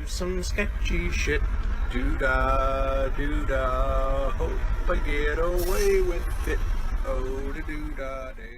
some sketchy shit. Doo-dah, doo-dah, hope I get away with it. Oh, the doo-dah day.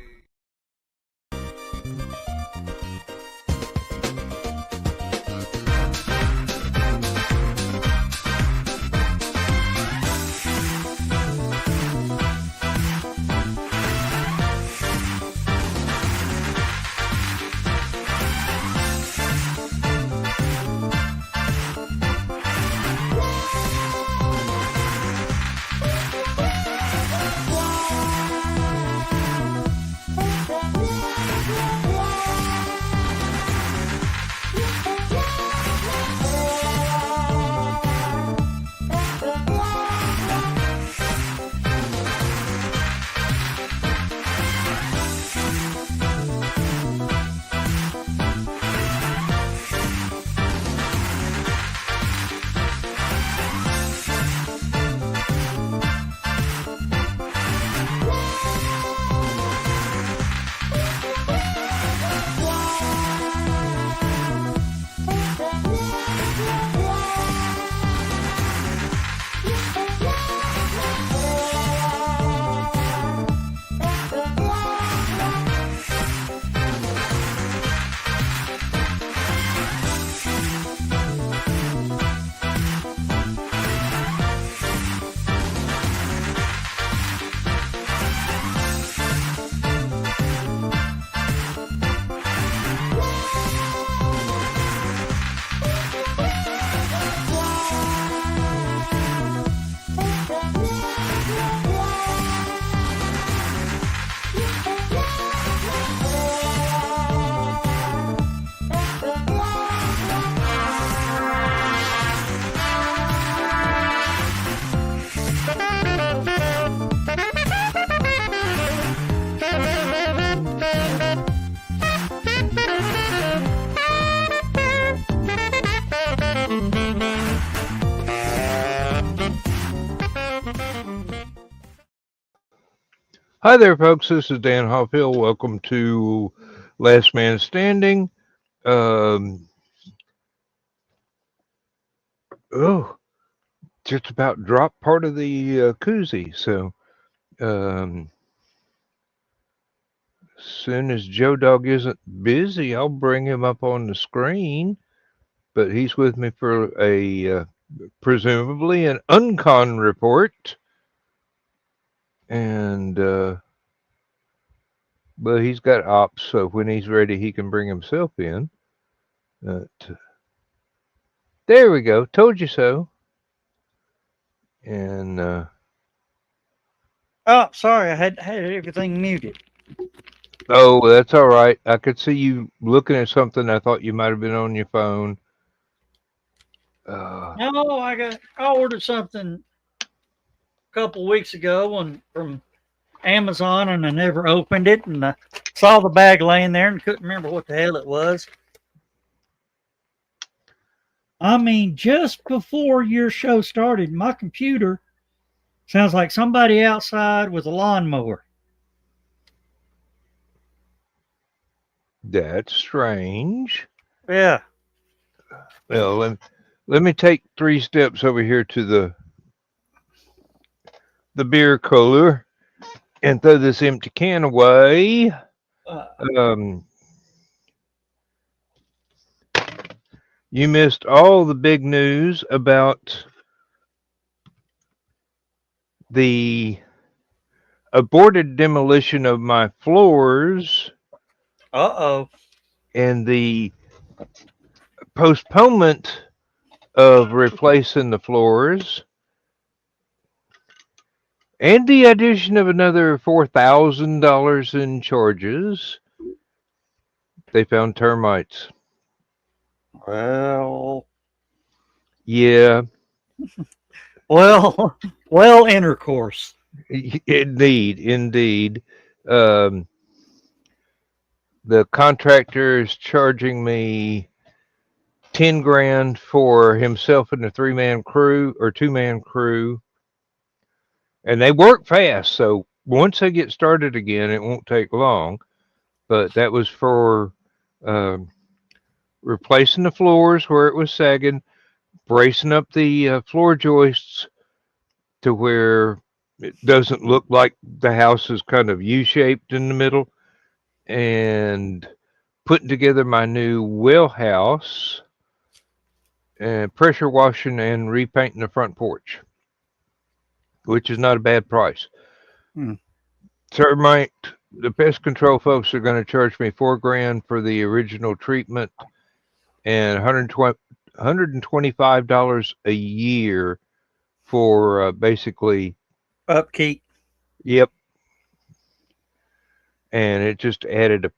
Hi there, folks. This is Dan Hollifield. Welcome to Last Man Standing. Just about dropped part of the koozie. So, as soon as Joe Dog isn't busy, I'll bring him up on the screen. But he's with me for a presumably an Uncon report. And but he's got ops, so when he's ready, he can bring himself in. There we go. Told you so. And oh, sorry, I had everything muted. Oh, that's all right. I could see you looking at something. I thought you might have been on your phone. No, I ordered something a couple weeks ago from Amazon, and I never opened it, and I saw the bag laying there and couldn't remember what the hell it was. I mean, just before your show started, my computer sounds like somebody outside with a lawnmower. That's strange. Yeah. Well, let me take 3 steps over here to the beer cooler and throw this empty can away. You missed all the big news about the aborted demolition of my floors. Uh-oh. And the postponement of replacing the floors. And the addition of another $4,000 in charges. They found termites. Well. Yeah. Well, intercourse. Indeed. The contractor is charging me $10,000 for himself and a 3-man crew or 2-man crew. And they work fast, so once they get started again, it won't take long. But that was for replacing the floors where it was sagging, bracing up the floor joists to where it doesn't look like the house is kind of U-shaped in the middle, and putting together my new well house, and pressure washing and repainting the front porch, which is not a bad price. Hmm. Termite, the pest control folks are going to charge me $4,000 for the original treatment and $125 a year for basically, Upkeep. yep. And it just added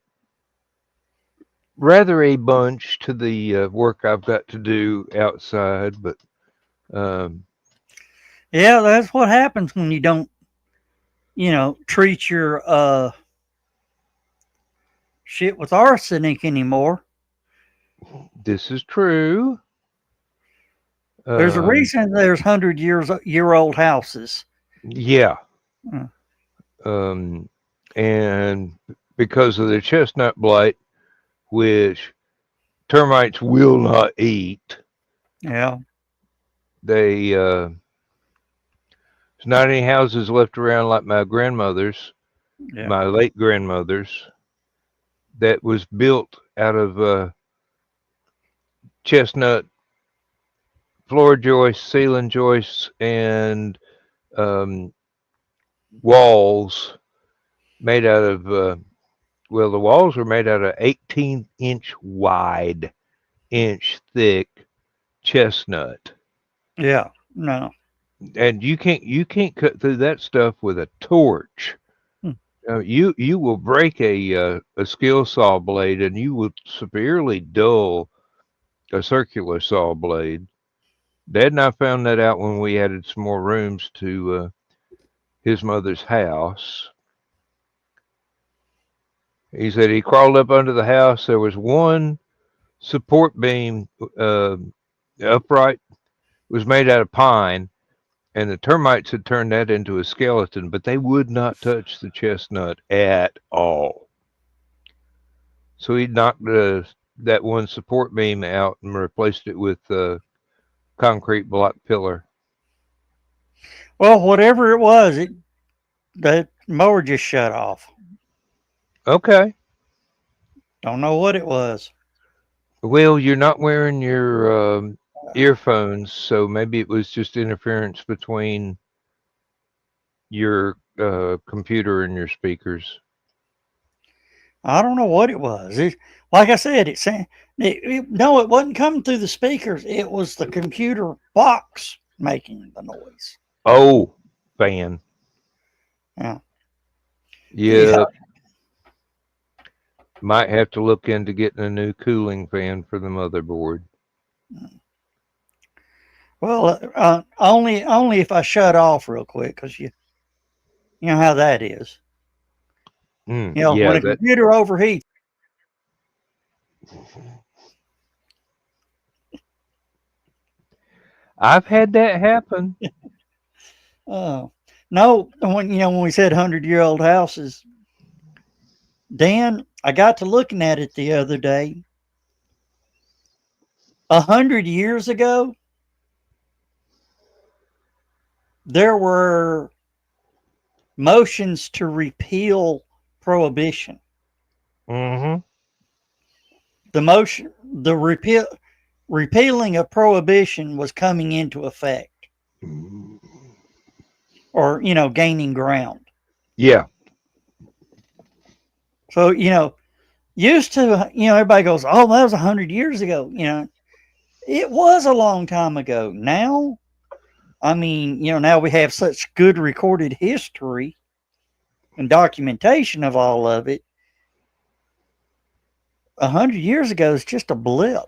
rather a bunch to the work I've got to do outside, but um, Yeah, that's what happens when you don't, treat your shit with arsenic anymore. this is true. There's a reason there's 100-year-old houses. Yeah. Hmm. And because of the chestnut blight, which termites will not eat, Yeah. there's not any houses left around like my grandmother's, Yeah. my late grandmother's, that was built out of chestnut floor joists, ceiling joists, and um, walls made out of, well, the walls were made out of 18-inch wide, inch thick chestnut. Yeah. No. And you can't cut through that stuff with a torch. Hmm. You will break a skill saw blade, and you will severely dull a circular saw blade. Dad and I found that out when we added some more rooms to his mother's house. He said he crawled up under the house. There was one support beam upright, was made out of pine, and the termites had turned that into a skeleton, but they would not touch the chestnut at all. So he knocked that one support beam out and replaced it with a concrete block pillar. Well, whatever it was, the mower just shut off. Okay. Don't know what it was. Well, you're not wearing your earphones, so maybe it was just interference between your computer and your speakers. I don't know what it was. Like I said, no, it wasn't coming through the speakers. It was the computer box making the noise. Oh, fan. Yeah. Yeah. Might have to look into getting a new cooling fan for the motherboard. Well, only if I shut off real quick, because you know how that is. Yeah, when a computer overheats. I've had that happen. No, when we said 100-year-old houses, Dan, I got to looking at it the other day. 100 years ago, there were motions to repeal prohibition. Mm-hmm. The repealing of prohibition was coming into effect, or gaining ground. Yeah. So used to everybody goes, oh, that was 100 years ago. It was a long time ago. Now, I mean, now we have such good recorded history and documentation of all of it. 100 years ago is just a blip.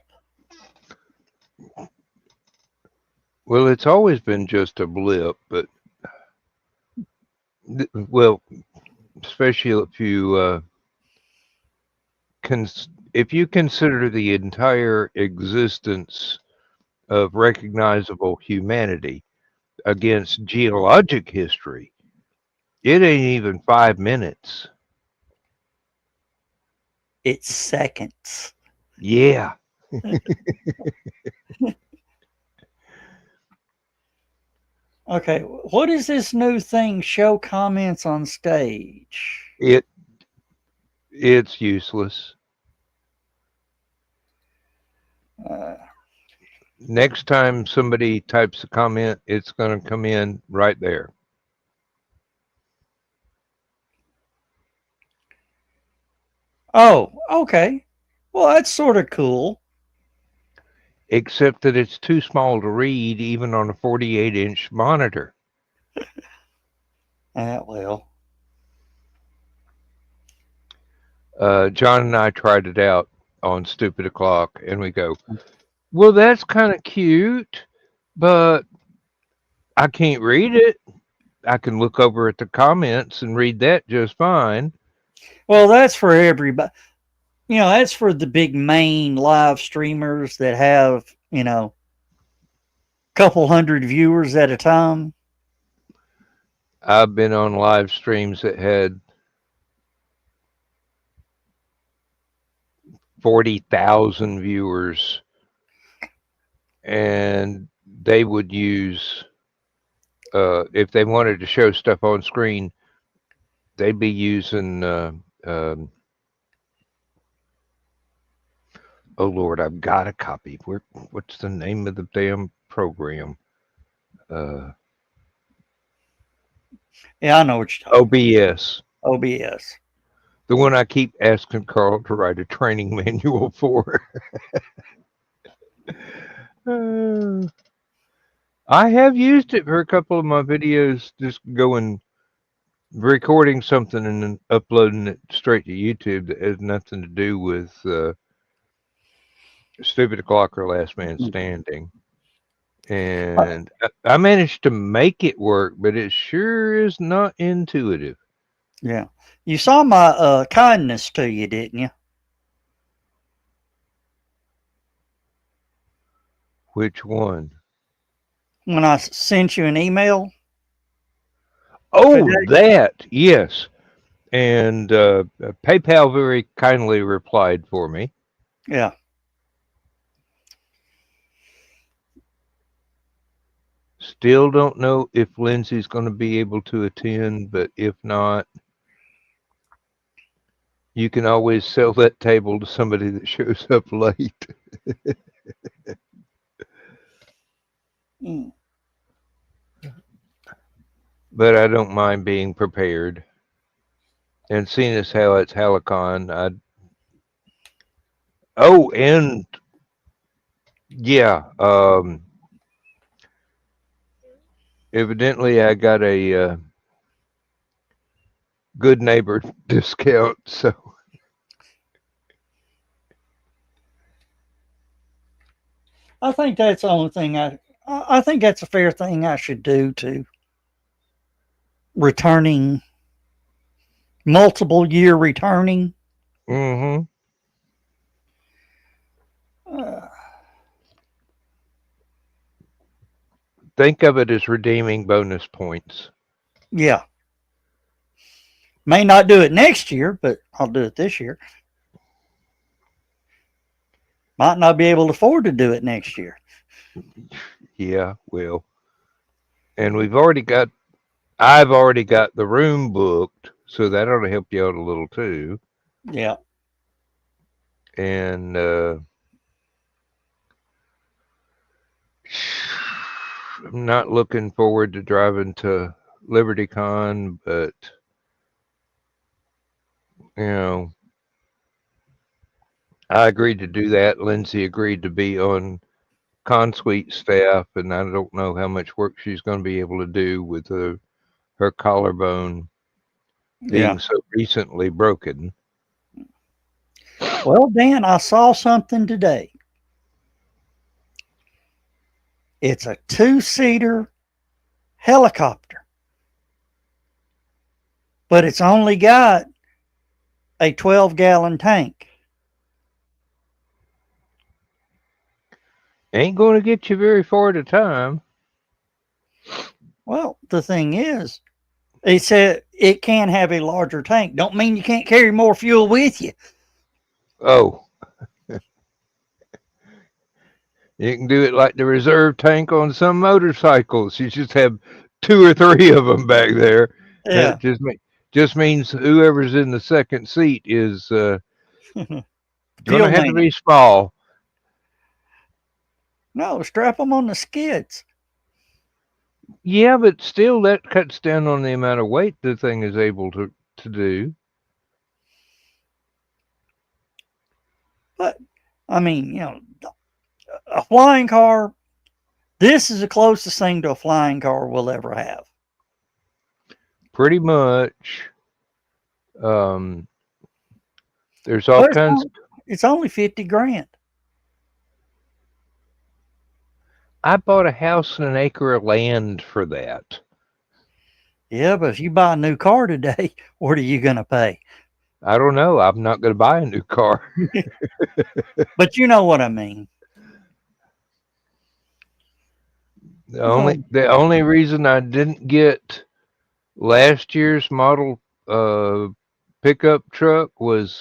Well, it's always been just a blip, but especially if you consider the entire existence of recognizable humanity against geologic history, it ain't even 5 minutes. It's seconds. Yeah. Okay, what is this new thing? Show comments on stage. It's useless. Uh, Next time somebody types a comment, it's going to come in right there. oh, okay. Well, that's sort of cool. Except that it's too small to read even on a 48-inch monitor. Well. John and I tried it out on Stupid O'Clock, and we go, well, that's kind of cute, but I can't read it. I can look over at the comments and read that just fine. Well, that's for everybody. That's for the big main live streamers that have, couple hundred viewers at a time. I've been on live streams that had 40,000 viewers, and they would use, if they wanted to show stuff on screen, they'd be using, oh Lord, I've got a copy. What's the name of the damn program? Yeah, I know what you're talking OBS. about. OBS. The one I keep asking Carl to write a training manual for. I have used it for a couple of my videos, just going, recording something and then uploading it straight to YouTube that has nothing to do with Stupid O'Clock or Last Man Standing. And I managed to make it work, but it sure is not intuitive. Yeah. You saw my kindness to you, didn't you? Which one? When I sent you an email. Oh, that, yes. And PayPal very kindly replied for me. Yeah. Still don't know if Lindsay's going to be able to attend, but if not, you can always sell that table to somebody that shows up late. But I don't mind being prepared. And seeing as how it's Hallowcon, and yeah, evidently I got a good neighbor discount, so. I think that's the only thing I think that's a fair thing I should do to returning, multiple year returning. Mm-hmm. Think of it as redeeming bonus points. Yeah. May not do it next year, but I'll do it this year. Might not be able to afford to do it next year. Yeah, well. And I've already got the room booked, so that ought to help you out a little too. Yeah. And I'm not looking forward to driving to LibertyCon, but I agreed to do that. Lindsay agreed to be on ConSuite staff, and I don't know how much work she's going to be able to do with her collarbone being so recently broken. Well, Dan, I saw something today. It's a 2-seater helicopter, but it's only got a 12-gallon tank. Ain't going to get you very far at a time. Well, the thing is, it said it can have a larger tank. Don't mean you can't carry more fuel with you. Oh. You can do it like the reserve tank on some motorcycles. You just have two or three of them back there. Yeah. That just means whoever's in the second seat is going to Fuel have to man. be small. No, strap them on the skids. Yeah, but still, that cuts down on the amount of weight the thing is able to do. But I mean, a flying car. This is the closest thing to a flying car we'll ever have. Pretty much. Um, there's all But kinds. it's only 50 grand. I bought a house and an acre of land for that. Yeah, but if you buy a new car today, what are you going to pay? I don't know. I'm not going to buy a new car. But you know what I mean. The only reason I didn't get last year's model pickup truck was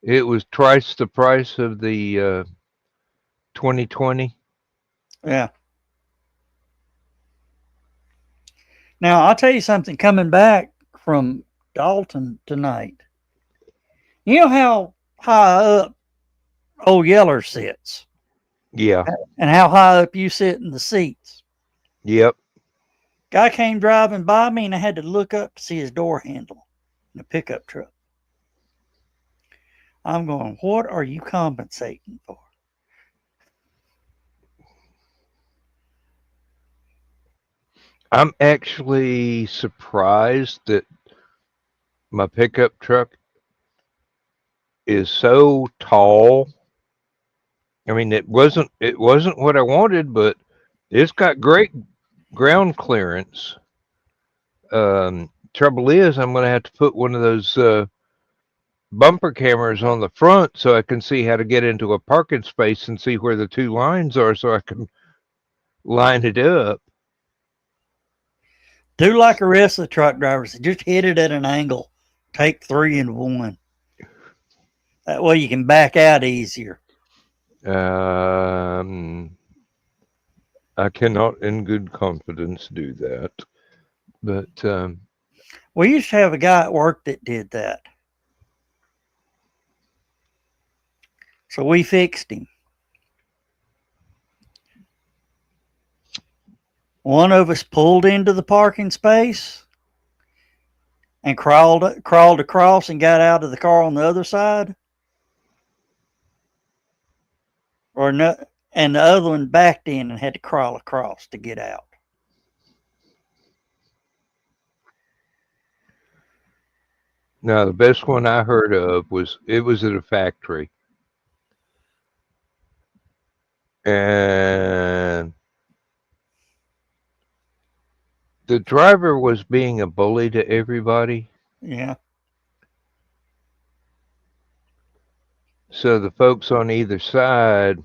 it was twice the price of the 2020. Yeah. Now, I'll tell you something coming back from Dalton tonight. You know how high up old Yeller sits Yeah. and how high up you sit in the seats? Yep. Guy came driving by me and I had to look up to see his door handle in a pickup truck. I'm going, what are you compensating for? I'm actually surprised that my pickup truck is so tall. I mean, it wasn't what I wanted, but it's got great ground clearance. Trouble is, I'm going to have to put one of those bumper cameras on the front so I can see how to get into a parking space and see where the two lines are so I can line it up. Do like the rest of the truck drivers. Just hit it at an angle. Take 3 and 1. That way you can back out easier. I cannot in good confidence do that. But We used to have a guy at work that did that. So we fixed him. One of us pulled into the parking space and crawled across and got out of the car on the other side. Or no, and the other one backed in and had to crawl across to get out. now the best one I heard of was at a factory. And the driver was being a bully to everybody. Yeah. So the folks on either side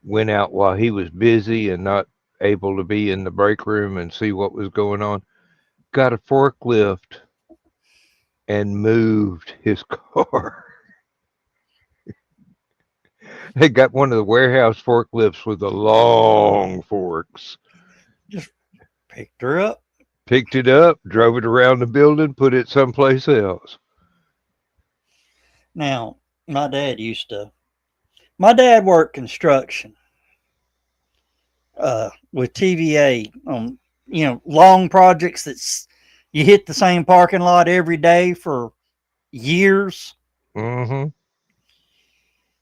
went out while he was busy and not able to be in the break room and see what was going on. Got a forklift and moved his car. They got one of the warehouse forklifts with the long forks. Just picked her up. Picked it up, drove it around the building, put it someplace else. Now, my dad worked construction with TVA on, long projects that's you hit the same parking lot every day for years. Mm-hmm.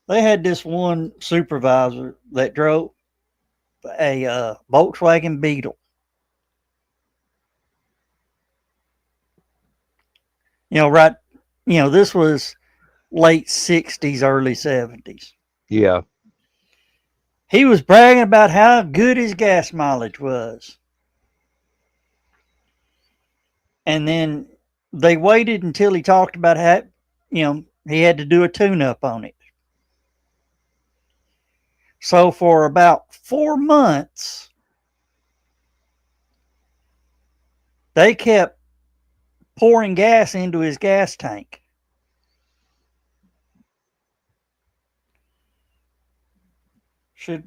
They had this one supervisor that drove a Volkswagen Beetle. This was late 60s, early 70s. Yeah. He was bragging about how good his gas mileage was. And then they waited until he talked about how, he had to do a tune-up on it. So for about 4 months, they kept pouring gas into his gas tank. Should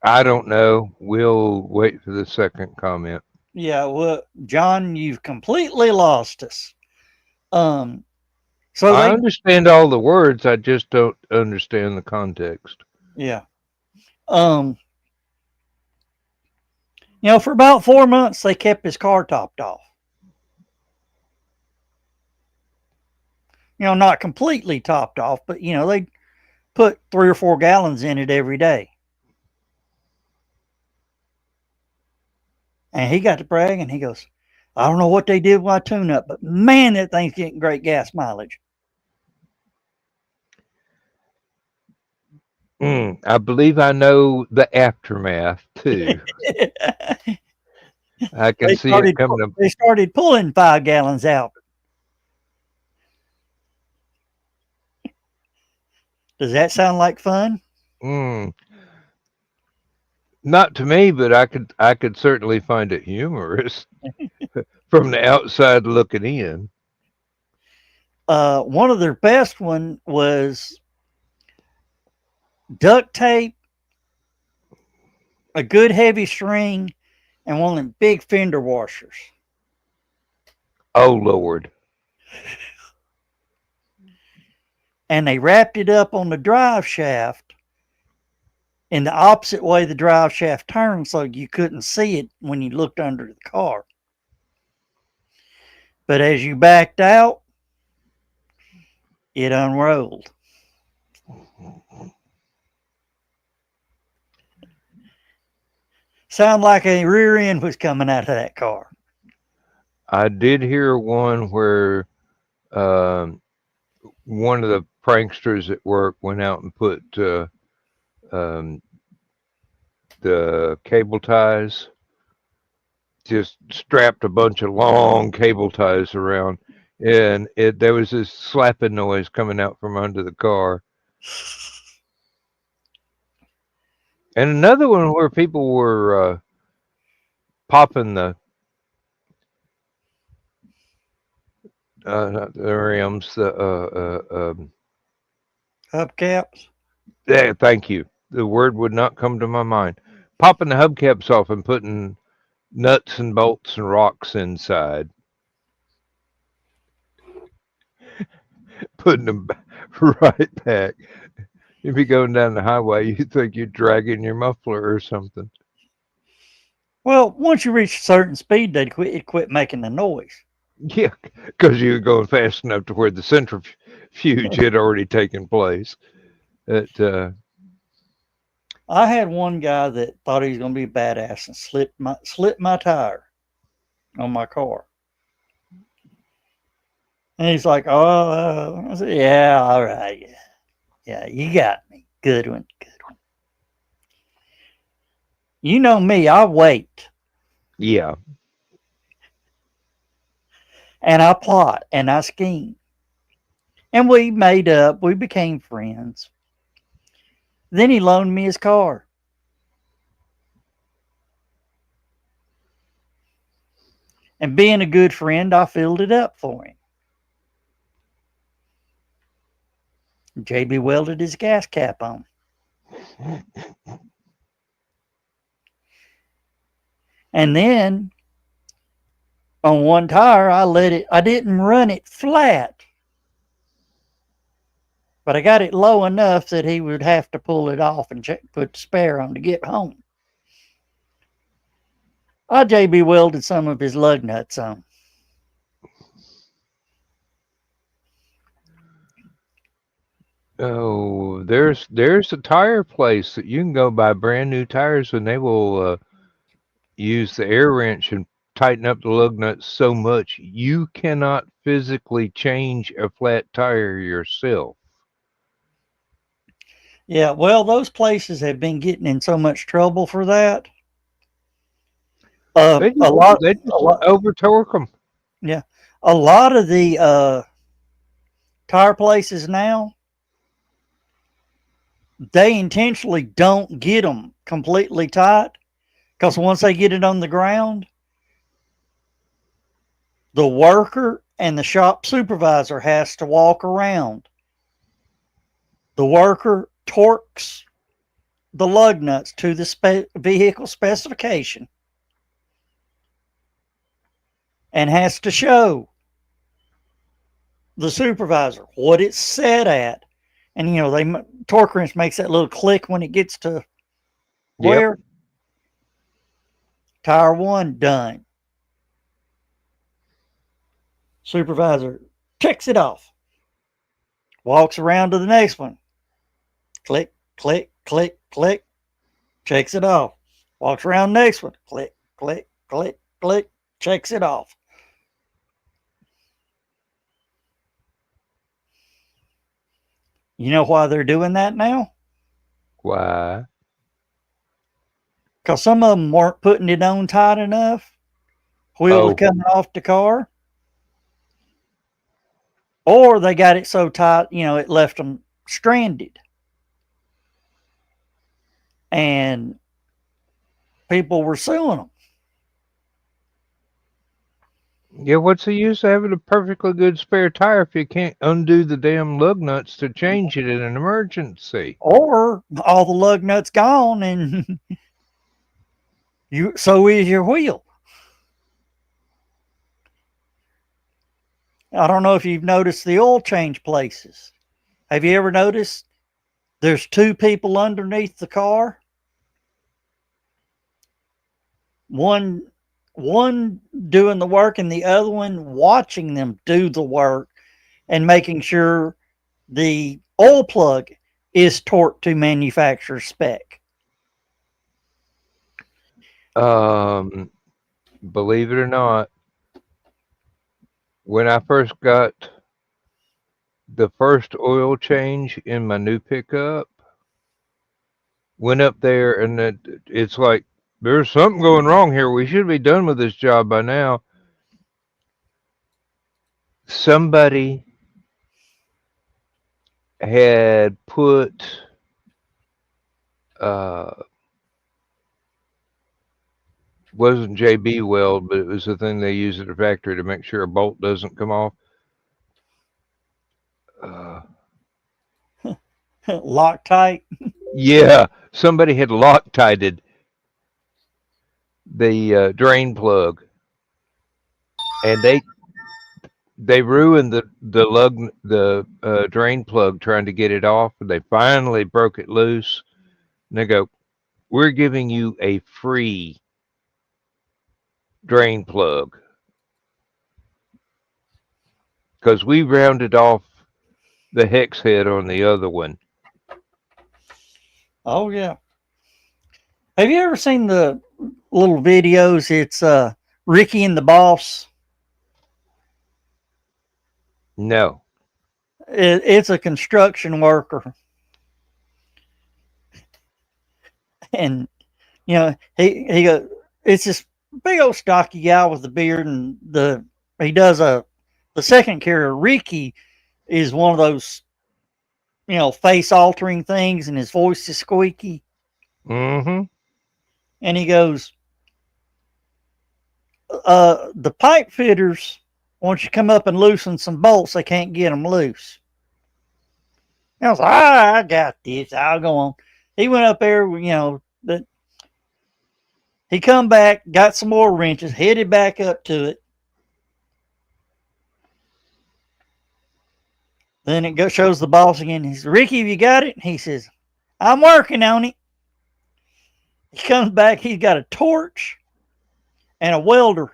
I don't know. We'll wait for the second comment. Yeah, well, John, you've completely lost us. So I they, understand all the words. I just don't understand the context. yeah. Um, for about 4 months, they kept his car topped off. Not completely topped off, but, they put 3 or 4 gallons in it every day. And he got to bragging. He goes, I don't know what they did with my tune up, but man, that thing's getting great gas mileage. I believe I know the aftermath too. I can see it coming up. They started pulling 5 gallons out. Does that sound like fun? Not to me, but I could certainly find it humorous from the outside looking in. One of their best one was duct tape, a good heavy string, and one of them big fender washers. Oh Lord. And they wrapped it up on the drive shaft in the opposite way the drive shaft turned, so you couldn't see it when you looked under the car. But as you backed out, it unrolled. Sound like a rear end was coming out of that car. I did hear one where one of the pranksters at work went out and put the cable ties, just strapped a bunch of long cable ties around, and there was this slapping noise coming out from under the car. And another one where people were popping the not the rims, the Hubcaps. yeah, thank you. The word would not come to my mind. Popping the hubcaps off and putting nuts and bolts and rocks inside, putting them right back. If you're going down the highway, you think you're dragging your muffler or something. Well, once you reach a certain speed, it quit making the noise. Yeah, because you were going fast enough to where the centrifuge had already taken place. I had one guy that thought he was going to be badass and slipped my tire on my car. And he's like, I said, yeah, all right. Yeah, you got me. Good one. You know me, I wait. Yeah. And I plot and I scheme. And we made up. We became friends. Then he loaned me his car. And being a good friend, I filled it up for him. JB welded his gas cap on. And then on one tire, I didn't run it flat, but I got it low enough that he would have to pull it off and put the spare on to get home. I JB welded some of his lug nuts on. Oh, there's a tire place that you can go buy brand new tires, and they will use the air wrench and tighten up the lug nuts so much you cannot physically change a flat tire yourself. Yeah, well, those places have been getting in so much trouble for that. They just over torque them. Yeah, a lot of the tire places now, they intentionally don't get them completely tight, because once they get it on the ground, the worker and the shop supervisor has to walk around. The worker torques the lug nuts to the vehicle specification and has to show the supervisor what it's set at. And, torque wrench makes that little click when it gets to where? Yep. Tire 1 done. Supervisor checks it off. Walks around to the next one. Click, click, click, click. Checks it off. Walks around the next one. Click, click, click, click. Checks it off. You know why they're doing that now? Why? Because some of them weren't putting it on tight enough. Wheel was coming off the car. Or they got it so tight, it left them stranded. And people were suing them. Yeah, what's the use of having a perfectly good spare tire if you can't undo the damn lug nuts to change it in an emergency? Or all the lug nuts gone and so is your wheel. I don't know if you've noticed the oil change places. Have you ever noticed there's 2 people underneath the car? One doing the work and the other one watching them do the work and making sure the oil plug is torqued to manufacturer spec. Believe it or not, when I first got the first oil change in my new pickup, went up there and it's like, there's something going wrong here. We should be done with this job by now. Somebody had put wasn't JB weld, but it was the thing they use at the factory to make sure a bolt doesn't come off. Loctite. Yeah, somebody had Loctited the drain plug, and they ruined the drain plug trying to get it off, and they finally broke it loose. And they go, "We're giving you a free drain plug because we rounded off the hex head on the other one." Oh yeah. Have you ever seen the little videos? It's Ricky and the Boss. No. It's a construction worker, and he goes. It's this big old stocky guy with the beard, and he does the second character. Ricky is one of those face altering things, and his voice is squeaky. Mm-hmm. And he goes, the pipe fitters, once you come up and loosen some bolts, they can't get them loose. And I was like, I got this. I'll go on. He went up there, he come back, got some more wrenches, headed back up to it. Then it shows the boss again. He says, Ricky, have you got it? He says, I'm working on it. He comes back. He's got a torch and a welder.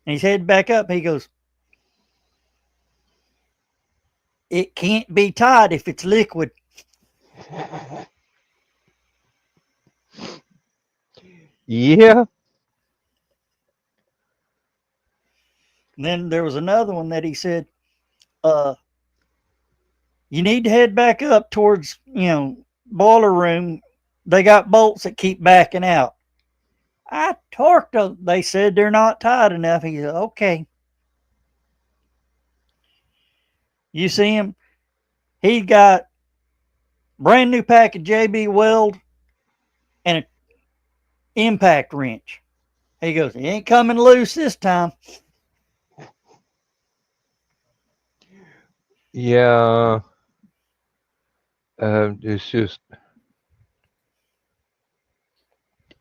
And he's headed back up. He goes, it can't be tied if it's liquid. Yeah. And then there was another one that he said, you need to head back up towards, boiler room. They got bolts that keep backing out. I torqued them. They said they're not tight enough. He said, okay. You see him? He got brand new pack of JB Weld and an impact wrench. He goes, it ain't coming loose this time. Yeah. It's just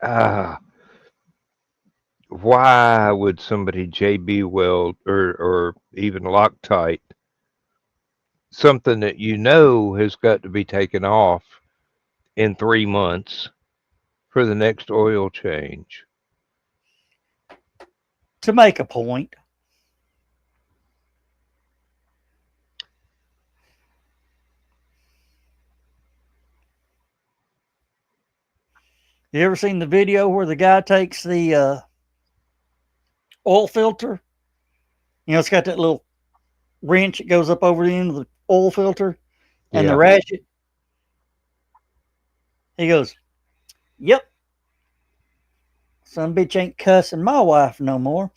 Why would somebody JB weld or even Loctite something that you know has got to be taken off in 3 months for the next oil change? To make a point. You ever seen the video where the guy takes the oil filter? You know, it's got that little wrench that goes up over the end of the oil filter and the Yeah. ratchet. He goes, "Yep, some bitch ain't cussing my wife no more."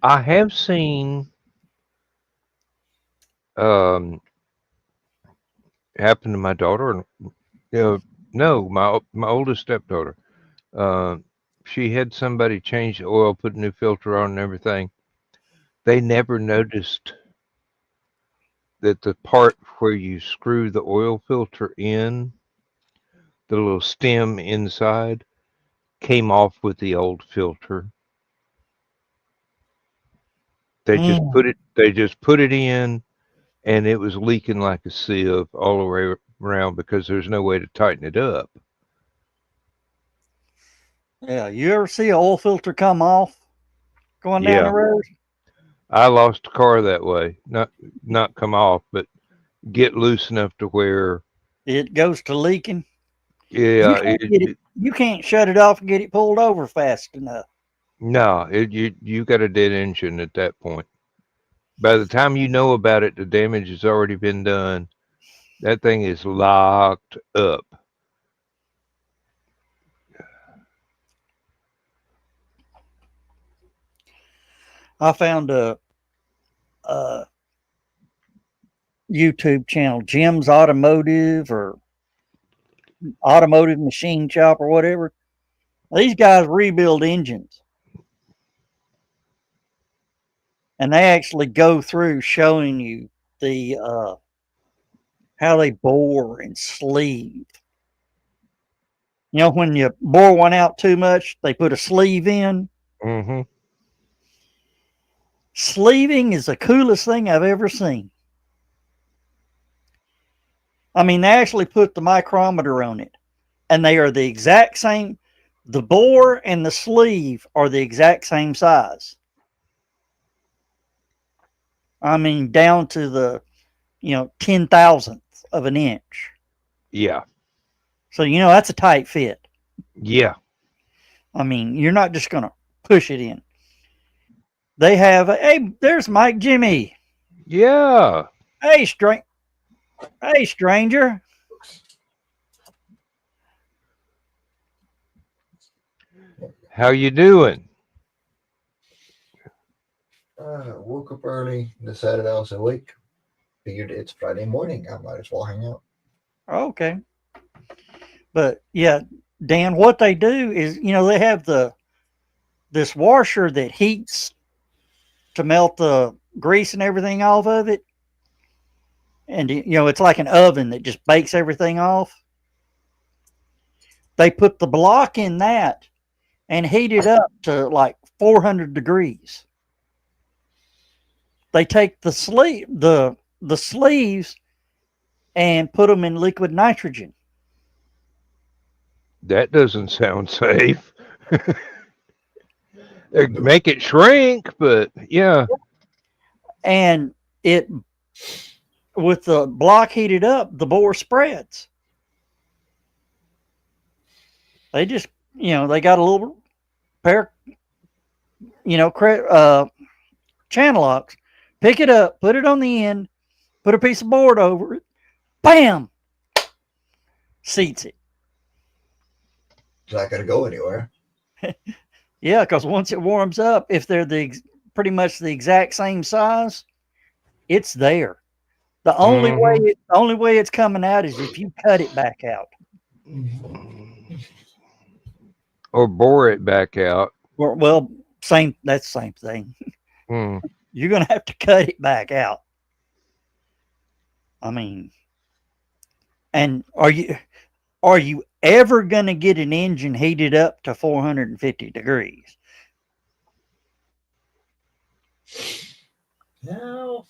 I have seen um happen to my daughter, no, my oldest stepdaughter. Uh, she had somebody change the oil, put a new filter on and everything. They never noticed that the part where you screw the oil filter in, the little stem inside, came off with the old filter. They just put it in and it was leaking like a sieve all the way around because there's no way to tighten it up. Yeah, you ever see an oil filter come off going down the Yeah. road? I lost a car that way. Not come off, but get loose enough to where It goes to leaking. You yeah, can't get it. You can't shut it off and get it pulled over fast enough. no, you got a dead engine at that point. By the time you know about it, the damage has already been done. That thing is locked up. I found a YouTube channel, Jim's Automotive or Automotive Machine Shop or whatever. These guys rebuild engines. And they actually go through showing you the how they bore and sleeve. You know, when you bore one out too much, they put a sleeve in. Mm-hmm. Sleeving is the coolest thing I've ever seen. I mean, they actually put the micrometer on it, and they are the exact same. The bore and the sleeve are the exact same size. I mean, down to the 10,000th of an inch. Yeah. So that's a tight fit. Yeah. I mean, you're not just gonna push it in. They have hey, there's Mike Jimmy. Yeah. Hey, stranger. How you doing? Woke up early, decided I was awake. Figured it's Friday morning. I might as well hang out. Okay. But yeah, Dan, what they do is, they have this washer that heats to melt the grease and everything off of it. And it's like an oven that just bakes everything off. They put the block in that and heat it up to like 400 degrees. They take the sleeves and put them in liquid nitrogen. That doesn't sound safe. Make it shrink, but yeah. And with the block heated up, the bore spreads. They just, they got a little pair, channel locks. Pick it up, put it on the end, put a piece of board over it, bam, seats it. It's not going to go anywhere. Yeah, because once it warms up, if they're pretty much the exact same size, it's there. The only way it's coming out is if you cut it back out. Or bore it back out. Well, that's the same thing. Hmm. You're going to have to cut it back out. I mean, and are you ever going to get an engine heated up to 450 degrees? No.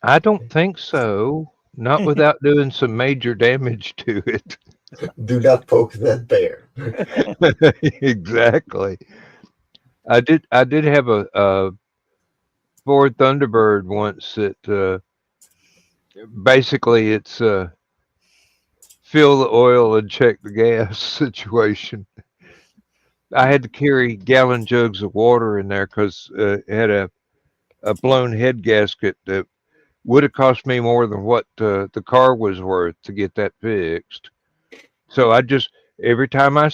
I don't think so. Not without doing some major damage to it. Do not poke that bear. Exactly. I did have a Ford Thunderbird once that basically it's fill the oil and check the gas situation. I had to carry gallon jugs of water in there because it had a blown head gasket that would have cost me more than what the car was worth to get that fixed. So I just every time I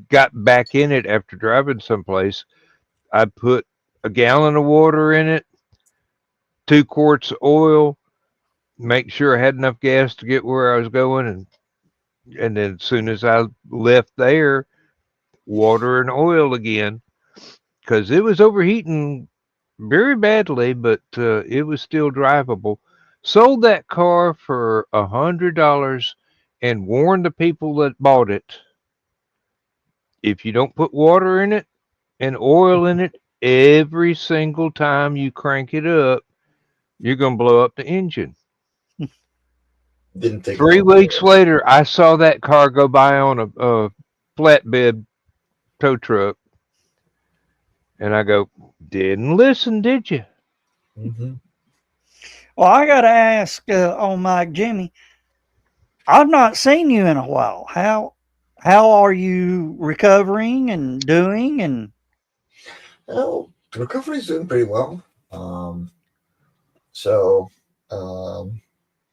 got back in it after driving someplace, I put a gallon of water in it, 2 quarts of oil, make sure I had enough gas to get where I was going, and then as soon as I left there, water and oil again because it was overheating very badly, but it was still drivable. Sold that car for $100 and warned the people that bought it: if you don't put water in it and oil in it every single time you crank it up, you're going to blow up the engine. Didn't take Three long to weeks realize. later, I saw that car go by on a flatbed tow truck, and I go, "Didn't listen, did you?" Mm-hmm. Well, I got to ask old Mike Jimmy, I've not seen you in a while. How are you recovering and doing? And Well, the recovery is doing pretty well. So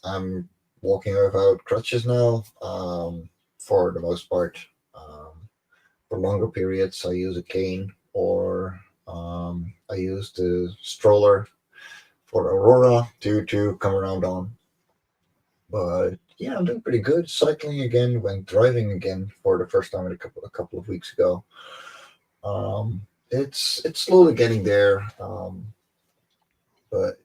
I'm walking without crutches now. For the most part, for longer periods, I use a cane or I use the stroller for Aurora to come around on. But yeah, I'm doing pretty good. Cycling again, went driving again for the first time in a couple of weeks ago. It's slowly getting there, but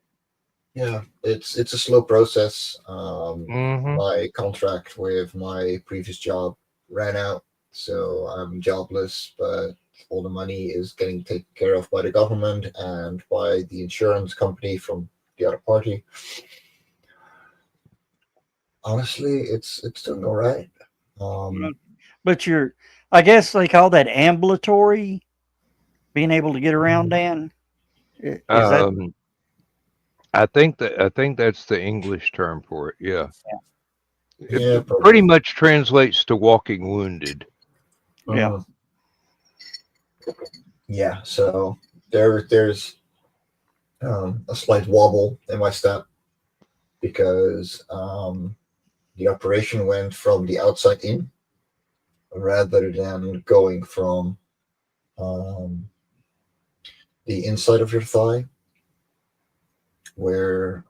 yeah, it's a slow process. Mm-hmm. My contract with my previous job ran out, so I'm jobless, but all the money is getting taken care of by the government and by the insurance company from the other party. Honestly, it's doing all right. Um, but I guess they call that ambulatory, being able to get around. Dan, is that? Um, I think that's the English term for it. Yeah, yeah, it pretty probably. much translates to walking wounded. Yeah. Mhm. Yeah, so there's a slight wobble in my step because the operation went from the outside in rather than going from um, the inside of your thigh, where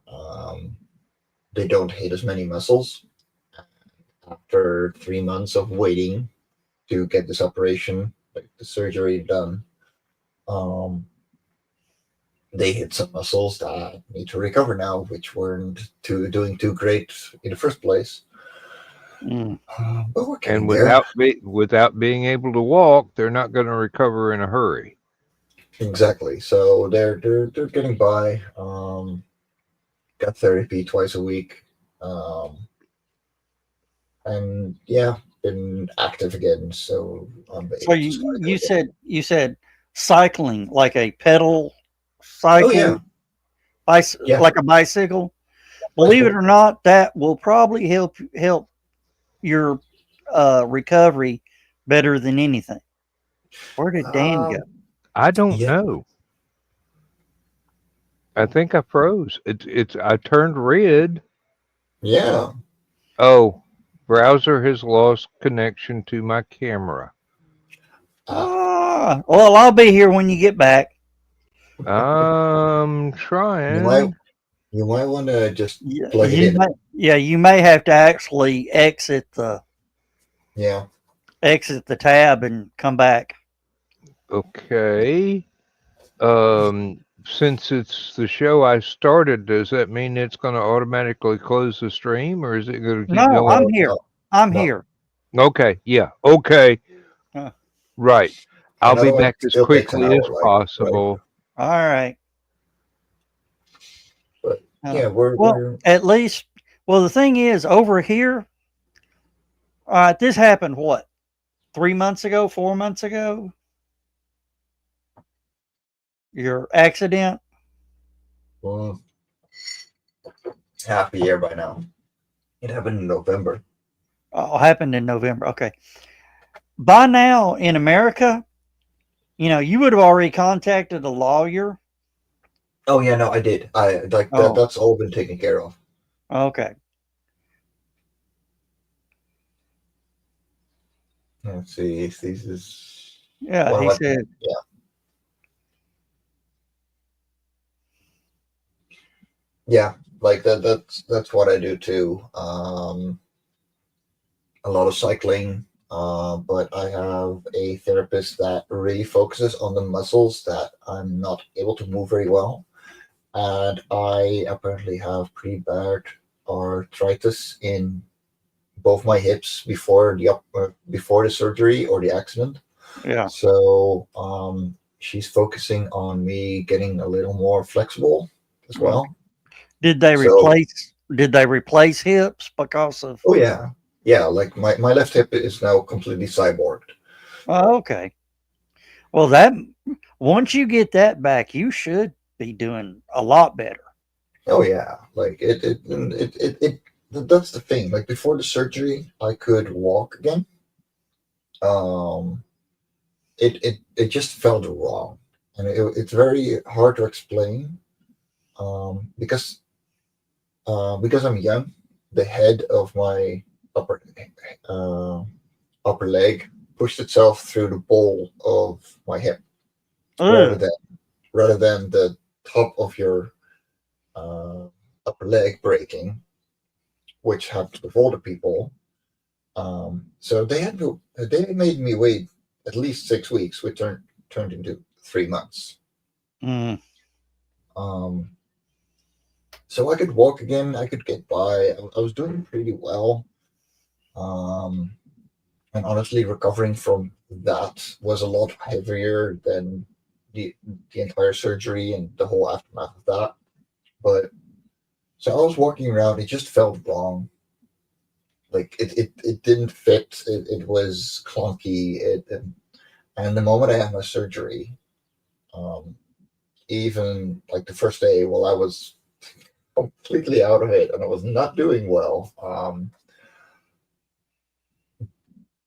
they don't hit as many muscles. After 3 months of waiting to get this operation, like the surgery done, um, they hit some muscles that need to recover now, which weren't doing too great in the first place. Mm. But we're And getting there. without being able to walk, they're not going to recover in a hurry. Exactly. So they're getting by. Got therapy twice a week, and yeah, been active again. So I'm So able to cycle again. you said cycling like a pedal Oh yeah, cycle, yeah. like a bicycle. Believe it Bicycle. or not, that will probably help your recovery better than anything. Where did Dan go? Um, I don't yeah, know. I think I froze. It's I turned red. yeah. Oh, browser has lost connection to my camera. Ah, Well, I'll be here when you get back. I'm you might trying. you might want to just Yeah, plug it in. you may have to actually Yeah. exit the tab and come back. Okay. Um, since it's the show I started, does that mean it's going to automatically close the stream, or is it going to keep No, going? I'm here. No, I'm no. here. Okay, yeah, okay, Huh. right. I'll be Another one back as still takes an quickly as hour, like, right? possible. All right. But Uh, yeah, we're well, at least, well, the thing is, over here, this happened what, 3 months ago, 4 months ago? Your accident? well, half a year by now. It happened in November. Oh, happened in November. Okay. By now in America, you would have already contacted a lawyer. Oh yeah, no, I did. I like that. Oh, That's all been taken care of. okay. Let's see if this is Yeah, what he am I? said, Yeah, yeah. Like that. That's what I do too. A lot of cycling. But I have a therapist that really focuses on the muscles that I'm not able to move very well, and I apparently have pretty bad arthritis in both my hips before the surgery or the accident. yeah. So she's focusing on me getting a little more flexible as well. Did they So replace hips because of? oh yeah, yeah. Like my left hip is now completely cyborged. Oh, okay. Well, that once you get that back, you should be doing a lot better. Oh yeah, like it that's the thing. Like before the surgery, I could walk again. Um, it just felt wrong, and it's very hard to explain. Because because I'm young, the head of my upper uh, upper leg pushed itself through the ball of my hip rather Ugh. than the top of your uh, upper leg breaking, which happens with older people. So they made me wait at least 6 weeks, which turned into 3 months. Mm. Um, so I could walk again. I could get by. I was doing pretty well. Um, and honestly, recovering from that was a lot heavier than the entire surgery and the whole aftermath of that. But so I was walking around. It just felt wrong. Like it didn't fit. It was clunky. And the moment I had my surgery, um, even like the first day, while I was completely out of it and I was not doing well,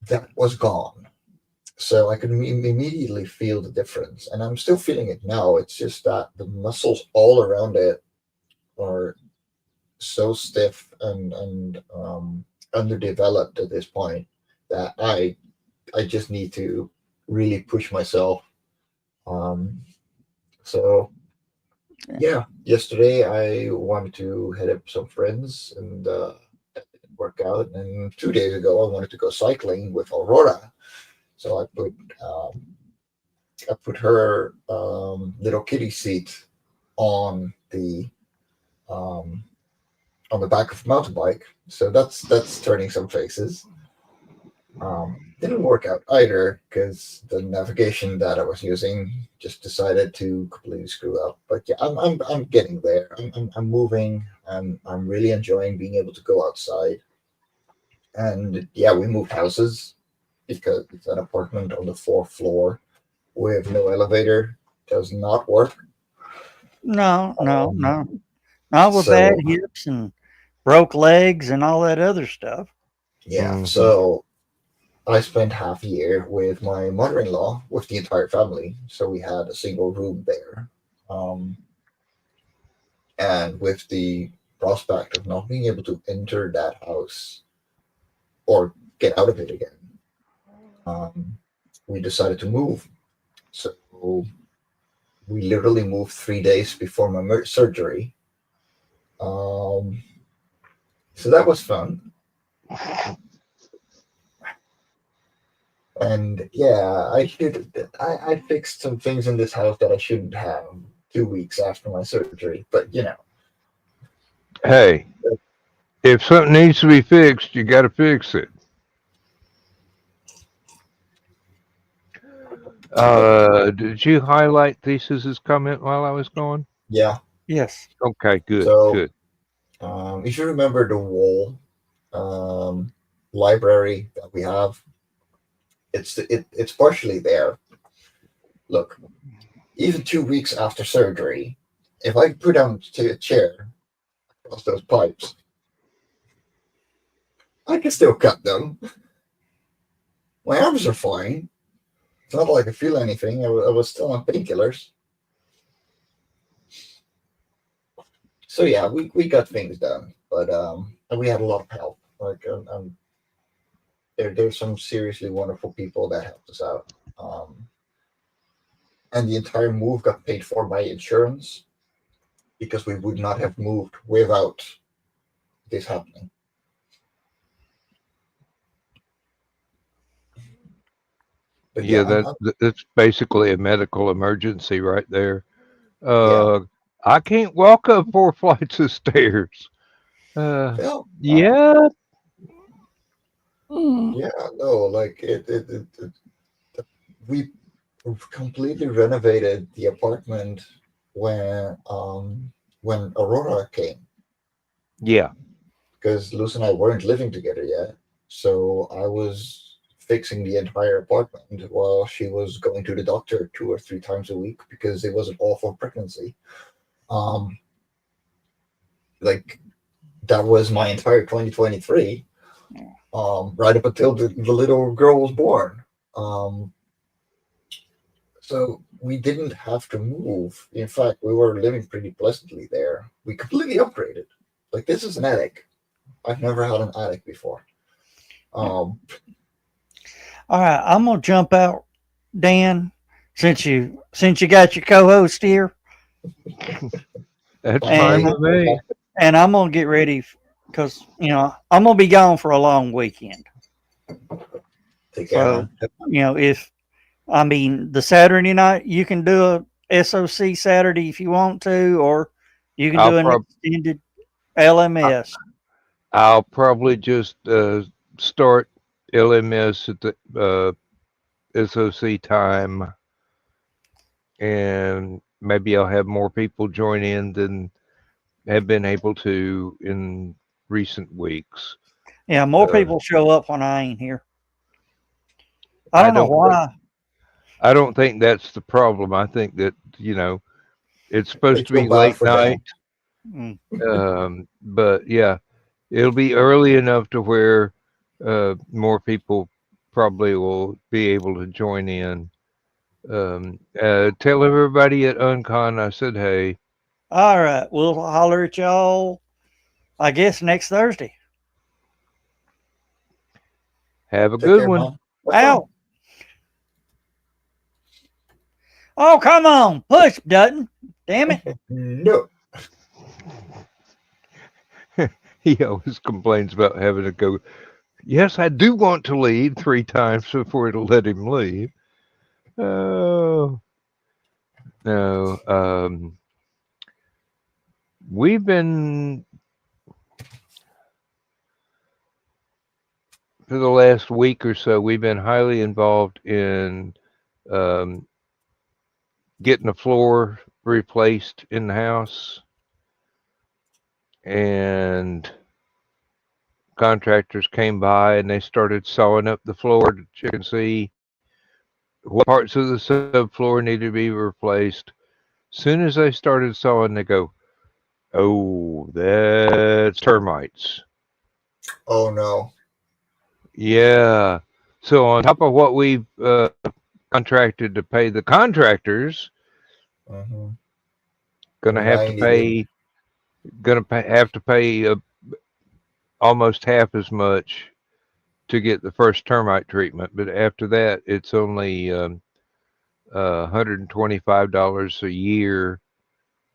that was gone. So I could immediately feel the difference, and I'm still feeling it now. It's just that the muscles all around it are so stiff and underdeveloped at this point that I just need to really push myself. Um, so yeah, yesterday I wanted to hit up some friends and work out, and 2 days ago I wanted to go cycling with Aurora. So um, I put her little kitty seat on the um, back of the mountain bike. So that's turning some faces. Didn't work out either because the navigation that I was using just decided to completely screw up. But yeah, I'm getting there. I'm moving, and I'm really enjoying being able to go outside. And yeah, we moved houses because it's an apartment on the fourth floor with no elevator. Does not work. No, no, Um, no. Not with bad so hips and broke legs and all that other stuff. yeah, Mhm. so I spent half a year with my mother-in-law with the entire family. So we had a single room there, um, and with the prospect of not being able to enter that house or get out of it again, um, we decided to move. So we literally moved 3 days before my surgery. Um, so that was fun. And yeah, I fixed some things in this house that I shouldn't have 2 weeks after my surgery, but Hey, if something needs to be fixed, you got to fix it. Did you highlight Thesis' comment while I was gone? yeah. Yes. Okay, good, So, good. if you remember the wall library that we have, it's partially there. Look, even 2 weeks after surgery, if I put down a chair across those pipes, I can still cut them. My arms are fine. It's not like I feel anything. I was still on painkillers. So yeah, we got things done, but and we had a lot of help. Like there's some seriously wonderful people that helped us out. And the entire move got paid for by insurance because we would not have moved without this happening. But Yeah, yeah, that's basically a medical emergency right there. yeah. I can't walk up 4 flights of stairs. Well, Yeah, yeah, no, like we completely renovated the apartment when Aurora came yeah. because Luce and I weren't living together yet. So I was fixing the entire apartment while she was going to the doctor 2 or 3 times a week because it was an awful pregnancy. Um, like that was my entire 2023, right up until the little girl was born. So we didn't have to move. In fact, we were living pretty pleasantly there. We completely upgraded. Like this is an attic. I've never had an attic before. All right, I'm gonna jump out, Dan, since you got your co-host here, That's and fine with me. and I'm gonna get ready because I'm gonna be gone for a long weekend. Take care, So man. if I mean the Saturday night, you can do a SOC Saturday if you want to, or you can I'll do an prob extended I- LMS. I'll probably just start LMS at the SOC time, and maybe I'll have more people join in than have been able to in recent weeks. Yeah, more Uh, people show up when I ain't here. I I don't know don't think why. I don't think that's the problem. I think that it's I supposed to feel be bad late for night, them. Mm. but yeah, it'll be early enough to where more people probably will be able to join in. Tell everybody at Uncon I said hey. All right, we'll holler at y'all. I guess next Thursday. Have a Take good care, one. man. Have fun. Out. Oh, come on, push button. Damn it. No. He always complains about having to go. Yes, I do want to leave 3 times before it'll let him leave. Oh no. We've been for the last week or so. We've been highly involved in um, getting the floor replaced in the house, and contractors came by and they started sawing up the floor to check and see what parts of the subfloor needed to be replaced. Soon as they started sawing, they go, "Oh, that's termites." Oh no. Yeah. So on top of what we've contracted to pay the contractors, Mm-hmm. gonna And have I to needed. pay, have to pay almost half as much to get the first termite treatment. But after that, it's only $125 a year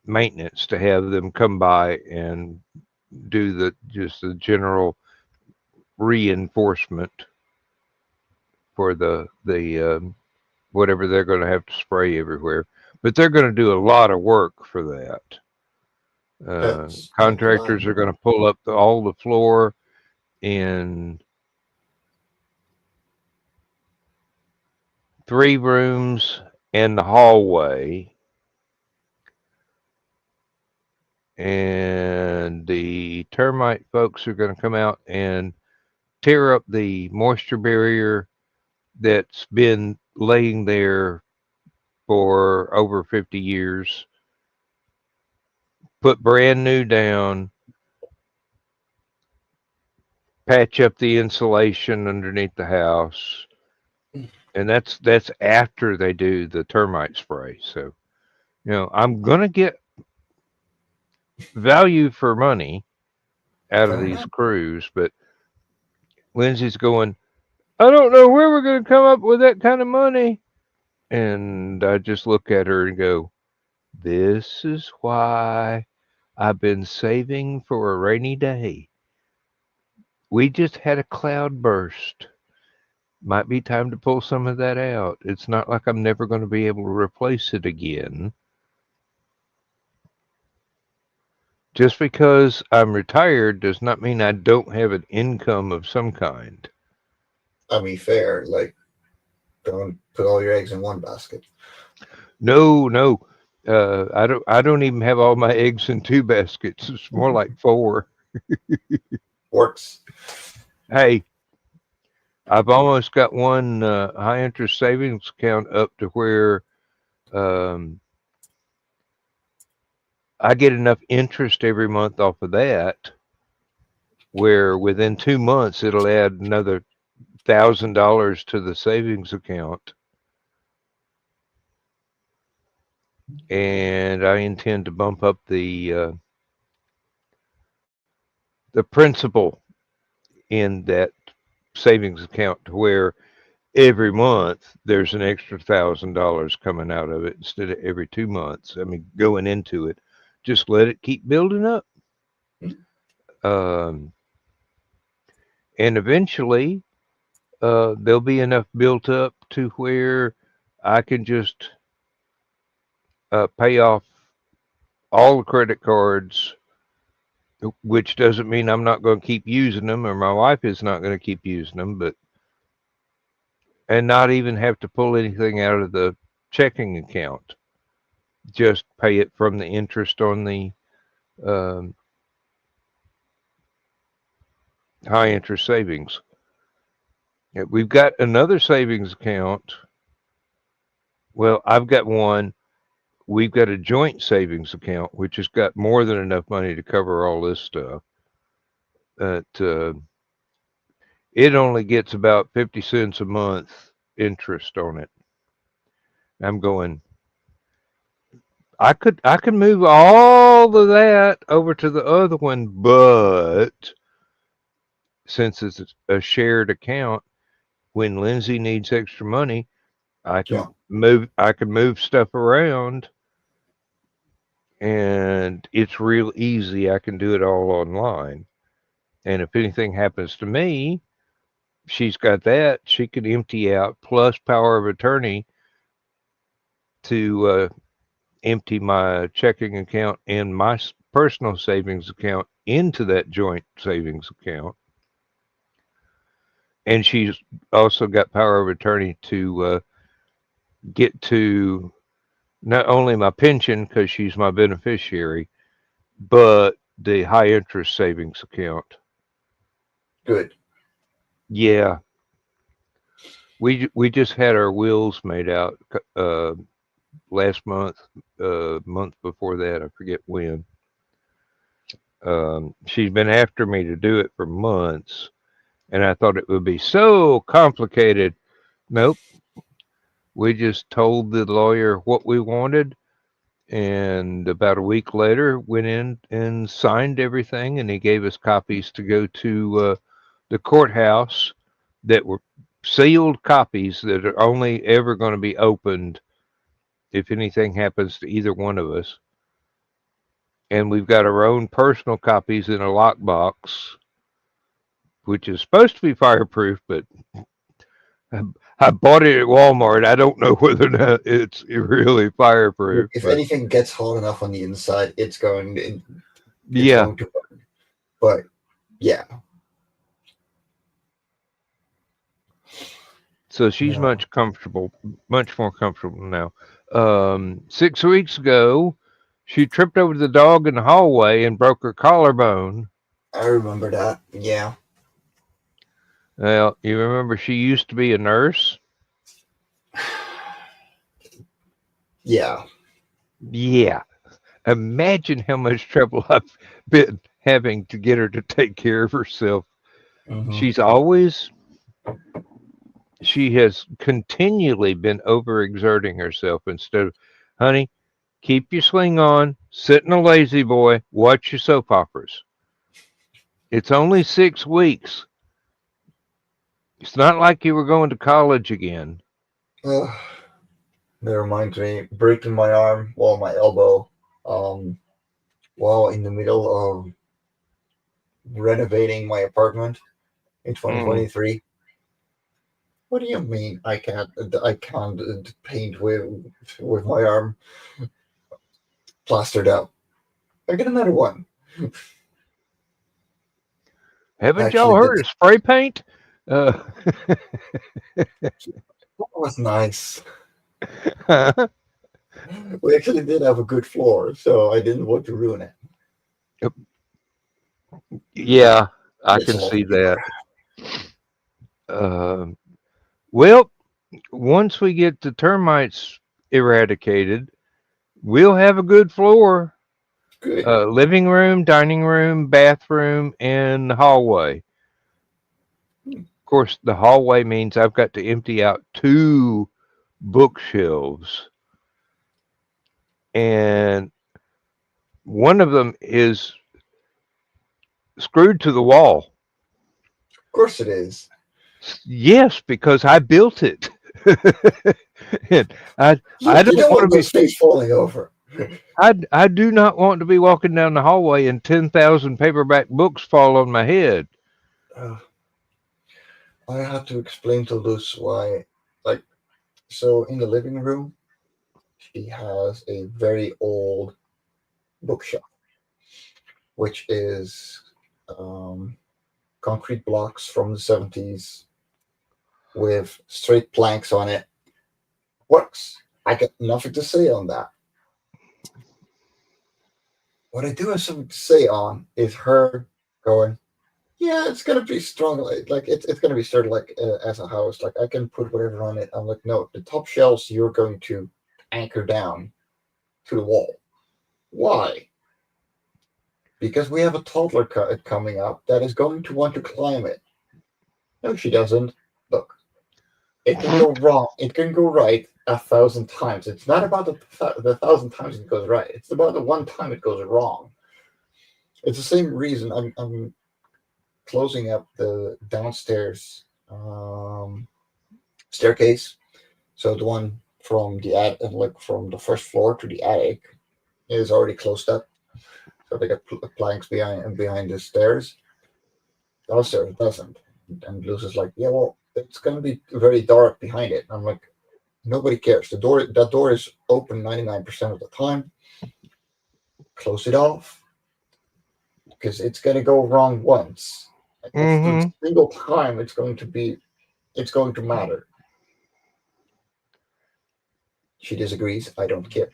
maintenance to have them come by and do the general reinforcement for the whatever they're going to have to spray everywhere. but they're going to do a lot of work for that. That's Contractors are going to pull up all the floor in 3 rooms and the hallway, and the termite folks are going to come out and tear up the moisture barrier that's been laying there for over 50 years, put brand new down, patch up the insulation underneath the house, and that's after they do the termite spray. So, I'm gonna get value for money out of Fair these enough. crews, but Lindsay's going, I don't know where we're gonna come up with that kind of money. And I just look at her and go, this is why I've been saving for a rainy day. We just had a cloud burst. Might be time to pull some of that out. It's not like I'm never going to be able to replace it again. Just because I'm retired does not mean I don't have an income of some kind. I mean, fair. Like, don't put all your eggs in one basket. No. I don't even have all my eggs in 2 baskets. It's more like 4. Works. Hey, I've almost got one high interest savings account up to where I get enough interest every month off of that, where within 2 months it'll add another $1,000 to the savings account. And I intend to bump up the principal in that savings account to where every month there's an extra $1,000 coming out of it instead of every 2 months. I mean, going into it, just let it keep building up. And eventually, there'll be enough built up to where I can just pay off all the credit cards, which doesn't mean I'm not going to keep using them, or my wife is not going to keep using them, and not even have to pull anything out of the checking account. Just pay it from the interest on the high interest savings. We've got another savings account. Well, I've got one. We've got a joint savings account, which has got more than enough money to cover all this stuff. But it only gets about 50 cents a month interest on it. I'm going, I could move all of that over to the other one, but since it's a shared account, when Lindsay needs extra money, I can move stuff around, and it's real easy. I can do it all online. And if anything happens to me, she's got that. She can empty out plus power of attorney to empty my checking account and my personal savings account into that joint savings account. And she's also got power of attorney to get to not only my pension, because she's my beneficiary, but the high interest savings account. Good. Yeah. We just had our wills made out last month, month before that, I forget when. She's been after me to do it for months, and I thought it would be so complicated. Nope. We just told the lawyer what we wanted, and about a week later went in and signed everything, and he gave us copies to go to the courthouse that were sealed copies that are only ever going to be opened if anything happens to either one of us. And we've got our own personal copies in a lockbox, which is supposed to be fireproof, but I bought it at Walmart. I don't know whether or not it's really fireproof. If But anything gets hot enough on the inside, it's going yeah, to burn. But yeah, so she's no. much more comfortable now. 6 weeks ago, she tripped over the dog in the hallway and broke her collarbone. I remember that. Yeah. Well, you remember she used to be a nurse? Yeah. Yeah. Imagine how much trouble I've been having to get her to take care of herself. Mm-hmm. She has continually been overexerting herself instead of, honey, keep your sling on, sit in a lazy boy, watch your soap operas. It's only 6 weeks. It's not like you were going to college again. That reminds me, breaking my arm, well, my elbow, while in the middle of renovating my apartment in 2023. What do you mean I can't paint with my arm plastered up? I get another one. Haven't y'all Actually, heard of spray paint? that was nice. We actually did have a good floor, so I didn't want to ruin it. Yeah, I It's a can lot see of paper. that. Well, once we get the termites eradicated, we'll have a good floor. Good. Living room, dining room, bathroom, and the hallway. Of course, the hallway means I've got to empty out 2 bookshelves. And one of them is screwed to the wall. Of course it is. Yes, because I built it. And I Look, you don't don't want want to be. those things falling over. I do not want to be walking down the hallway and 10,000 paperback books fall on my head. I had to explain to Luz why, like, so in the living room, she has a very old bookshelf, which is concrete blocks from the 70s with straight planks on it. Works. I got nothing to say on that. What I do have something to say on is her going, yeah, it's gonna be strong. Like it's gonna be sort of like as a house. Like I can put whatever on it. I'm like, no, the top shelves you're going to anchor down to the wall. Why? Because we have a toddler coming up that is going to want to climb it. No, she doesn't. Look, it can go wrong. It can go right 1,000 times. It's not about the 1,000 times it goes right. It's about the one time it goes wrong. It's the same reason I'm closing up the downstairs staircase. So the one from the from the first floor to the attic is already closed up. So they got planks behind the stairs. Downstairs it doesn't. And Luz is like, yeah, well, it's gonna be very dark behind it. I'm like, nobody cares. That door is open 99% of the time. Close it off. Because it's gonna go wrong once. Mm-hmm. The single time it's going to matter. She disagrees. I don't care.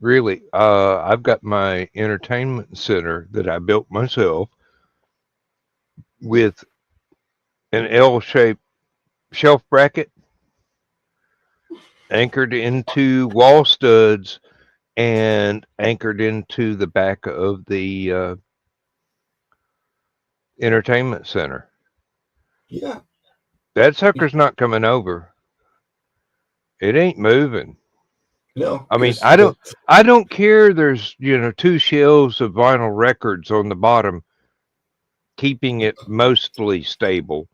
Really, I've got my entertainment center that I built myself with an L-shaped shelf bracket anchored into wall studs and anchored into the back of the entertainment center. Yeah. That sucker's not coming over. It ain't moving. No. I mean, I don't care. There's 2 shelves of vinyl records on the bottom, keeping it mostly stable.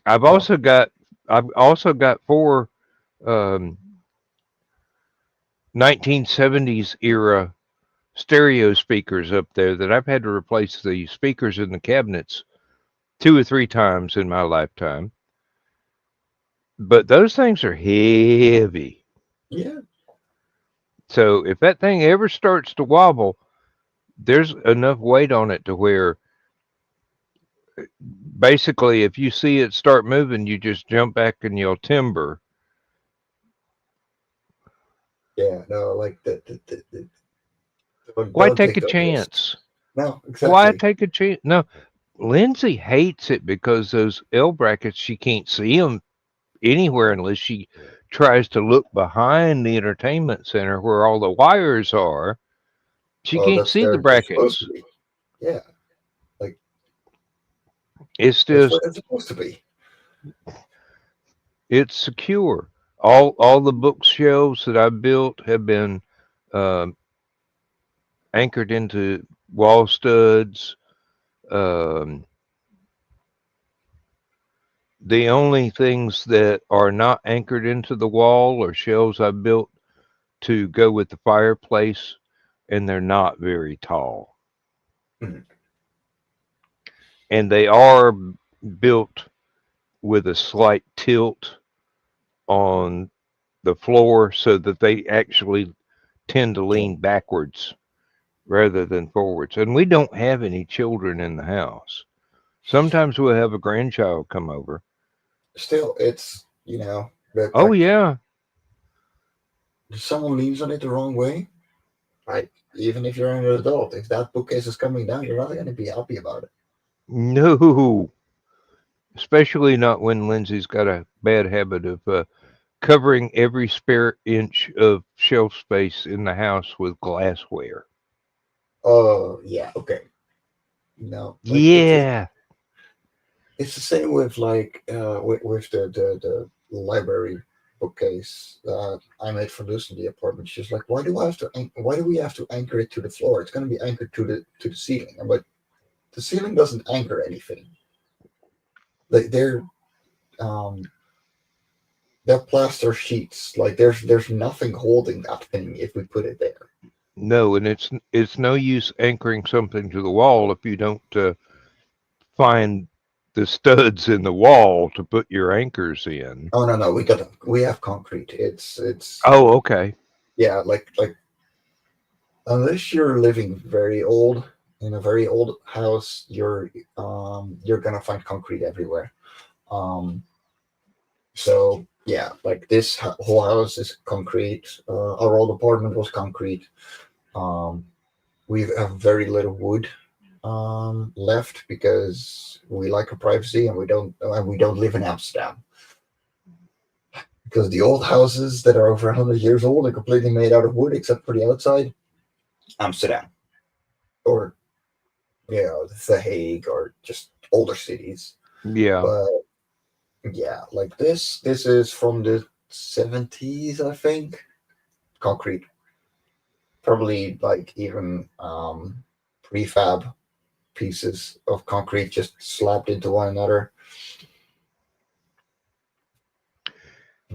I've also got 4 1970s era stereo speakers up there that I've had to replace the speakers in the cabinets 2 or 3 times in my lifetime. but those things are heavy. Yeah. So if that thing ever starts to wobble, there's enough weight on it to where basically if you see it start moving, you just jump back and you'll timber. Yeah. No, like Why don't take take a those risks. chance? No, Why exactly. take a chance? No, Lindsay hates it because those L brackets, she can't see them anywhere unless she tries to look behind the entertainment center where all the wires are. She Well, can't that's see the they're supposed to brackets. be. Yeah, like It's that's where just they're supposed to be. it's secure. All the bookshelves that I built have been um anchored into wall studs. Um, the only things that are not anchored into the wall are shelves I built to go with the fireplace, and they're not very tall. Mhm. And they are built with a slight tilt on the floor so that they actually tend to Yeah. lean backwards rather than forwards. And we don't have any children in the house. Sometimes we'll have a grandchild come over. Still, it's that Oh, like yeah. if someone leans on it the wrong way, right? Even if you're an adult, if that bookcase is coming down, you're not going to be happy about it. No. Especially not when Lindsay's got a bad habit of covering every spare inch of shelf space in the house with glassware. Oh yeah, okay. Like Yeah. it's the same with like with the library bookcase I made for Lucy in the apartment. She's like, why do we have to anchor it to the floor? It's going to be anchored to the ceiling. I'm like, the ceiling doesn't anchor anything. Like um they're plaster sheets. Like there's nothing holding that thing if we put it there. No, and it's no use anchoring something to the wall if you don't find the studs in the wall to put your anchors in. Oh no, we have concrete. It's Oh, okay. yeah, like unless you're living very old in a very old house, you're gonna find concrete everywhere. Um, so yeah, like this whole house is concrete. Our old apartment was concrete. Um, we have very little wood left because we like our privacy and we don't live in Amsterdam. Because the old houses that are over 100 years old are completely made out of wood except for the outside. Amsterdam or The Hague or just older cities. Yeah. But yeah, like this is from the 70s, I think. Concrete, probably like even prefab pieces of concrete just slapped into one another.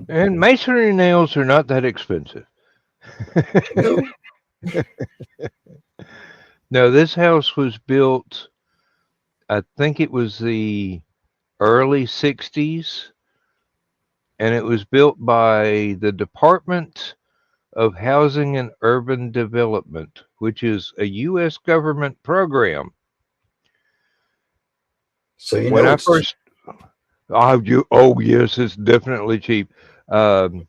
And masonry nails are not that expensive. No, No, this house was built, I think it was the early 60s, and it was built by the Department of Housing and Urban Development, which is a U.S. government program. so When I it's cheap. first, oh yes, it's definitely cheap. Um,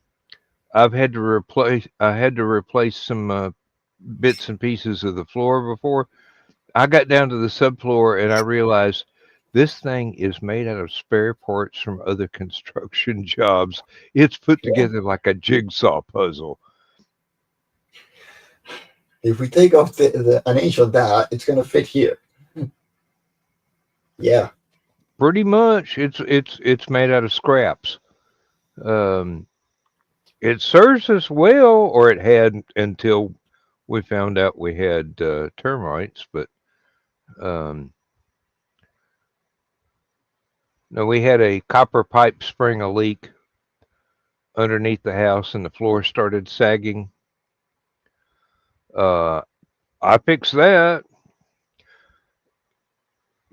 I had to replace some bits and pieces of the floor before. I got down to the subfloor and I realized this thing is made out of spare parts from other construction jobs. It's put Yeah. together like a jigsaw puzzle. If we take off an inch of that, it's gonna fit here. Yeah, Pretty much, it's made out of scraps. Um, it serves us well, or it had until we found out we had termites. But um, no, we had a copper pipe spring a leak underneath the house, and the floor started sagging. Uh, I fixed that.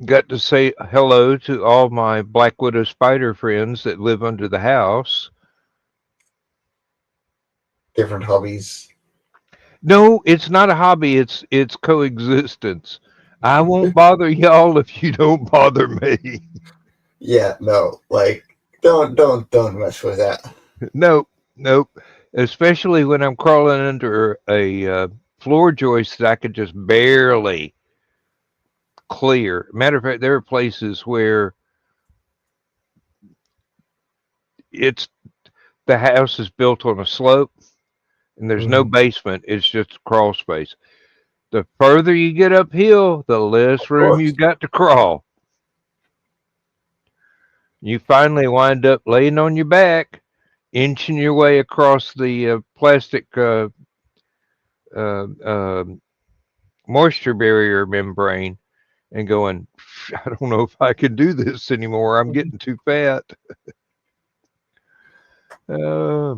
got to say hello to all my Black Widow spider friends that live under the house. Different hobbies. No, it's not a hobby. It's coexistence. I won't bother y'all if you don't bother me. Yeah, no, like don't mess with that. Nope, nope. Especially when I'm crawling under a floor joist that I could just barely clear. Matter of fact, there are places where it's the house is built on a slope and there's no Mhm. basement. It's just crawl space. The further you get uphill, the less Of room you course. got to crawl. You finally wind up laying on your back, inching your way across the plastic uh, uh, moisture barrier membrane and going, I don't know if I can do this anymore. I'm getting too fat. Uh,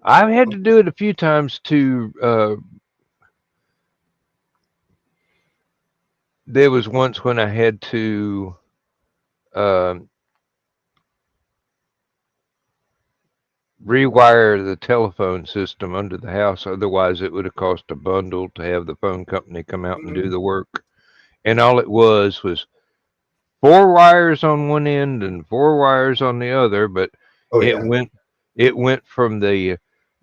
I've had to do it a few times to. There was once when I had to um rewire the telephone system under the house. Otherwise, it would have cost a bundle to have the phone company come out and do Mhm. the work. And all it was four wires on one end and four wires on the other. But Oh it yeah. went it went from the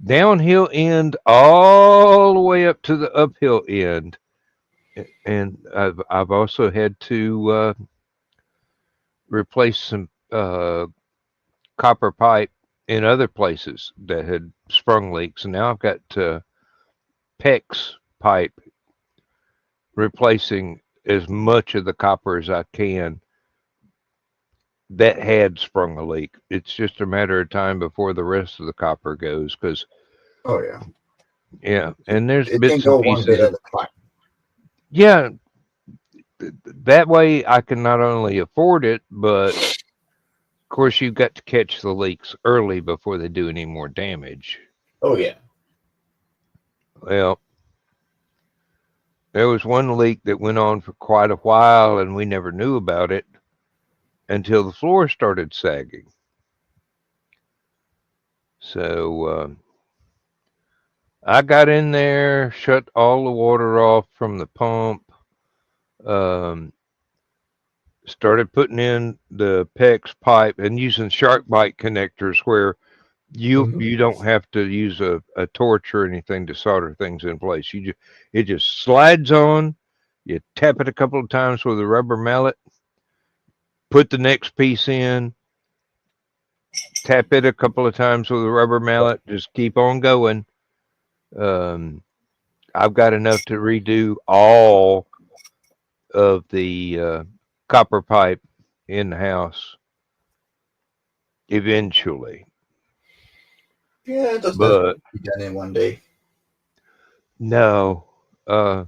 downhill end all the way up to the uphill end. And I've also had to replace some copper pipe in other places that had sprung leaks. And now I've got PEX pipe replacing as much of the copper as I can that had sprung a leak. It's just a matter of time before the rest of the copper goes because, Oh yeah. yeah, and there's It can bits and go one bit pieces at of, a time. yeah, that way I can not only afford it, but of course you've got to catch the leaks early before they do any more damage. Oh yeah. Well, there was one leak that went on for quite a while and we never knew about it until the floor started sagging. So I got in there, shut all the water off from the pump, um, started putting in the PEX pipe and using shark bite connectors where Mhm. you don't have to use a torch or anything to solder things in place. It just slides on. You tap it a couple of times with a rubber mallet, put the next piece in, tap it a couple of times with a rubber mallet, just keep on going. Um, I've got enough to redo all of the copper pipe in the house eventually. Yeah, it doesn't have to But be done in one day. no, uh,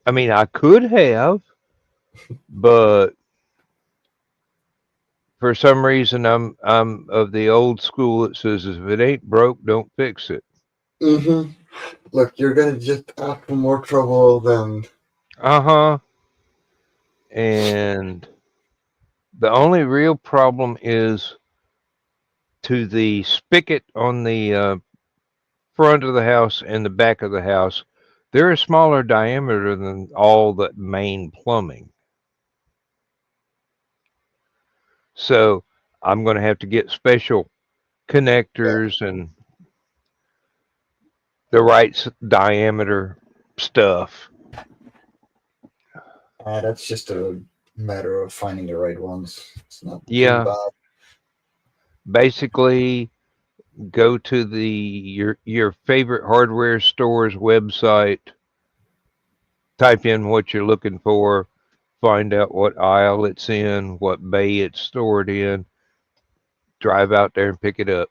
I mean, I could have, but for some reason, I'm of the old school that says if it ain't broke, don't fix it. Mm-hmm. Look, you're gonna just ask for more trouble than. Uh huh. And the only real problem is to the spigot on the front of the house and the back of the house. They're a smaller diameter than all the main plumbing. So I'm going to have to get special Yeah, connectors and the right diameter stuff. that's just a matter of finding the right ones. It's not too Yeah, bad. basically go to the your favorite hardware store's website, type in what you're looking for, find out what aisle it's in, what bay it's stored in, drive out there and pick it up.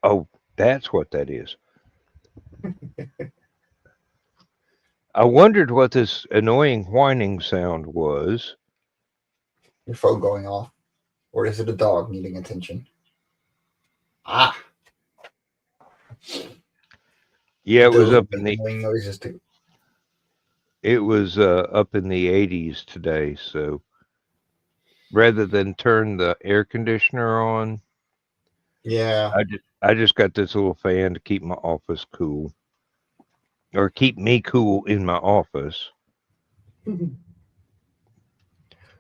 Oh, that's what that is. I wondered what this annoying whining sound was. Your phone going off, or is it a dog needing attention? Ah, Yeah, it was Those up make in the annoying noises too. up in the 80s today. So rather than turn the air conditioner on, Yeah. I just got this little fan to keep my office cool, or keep me cool in my office.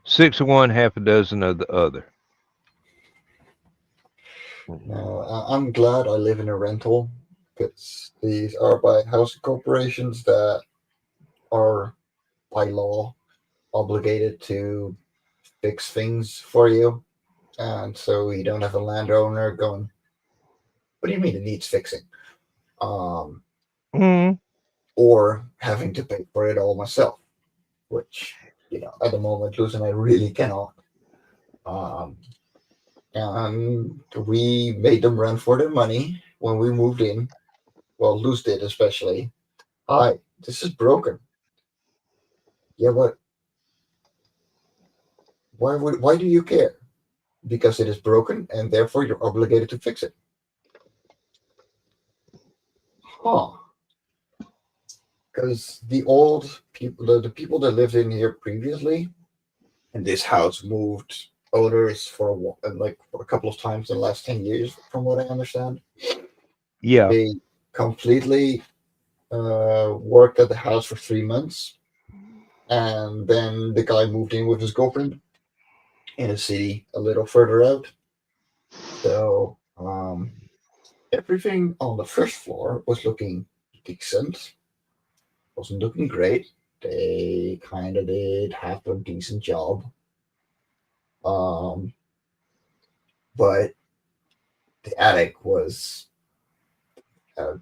6 of one, half a dozen of the other. No, I'm glad I live in a rental because these are by housing corporations that are by law obligated to fix things for you. And so you don't have a landowner going, what do you mean it needs fixing? Um, Mm. or having to pay for it all myself, which, at the moment, Luz and I really cannot. Um, and we made them run for their money when we moved in. Well, Luz did especially. Hi, this is broken. Yeah, but why do you care? Because it is broken and therefore you're obligated to fix it. Huh. Because the old people, the people that lived in here previously, and this house moved owners for for a couple of times in the last 10 years, from what I understand. Yeah. They completely worked at the house for 3 months, and then the guy moved in with his girlfriend in a city a little further out. So everything on the first floor was looking decent, wasn't looking great. They kind of did half a decent job. Um, but the attic was, uh,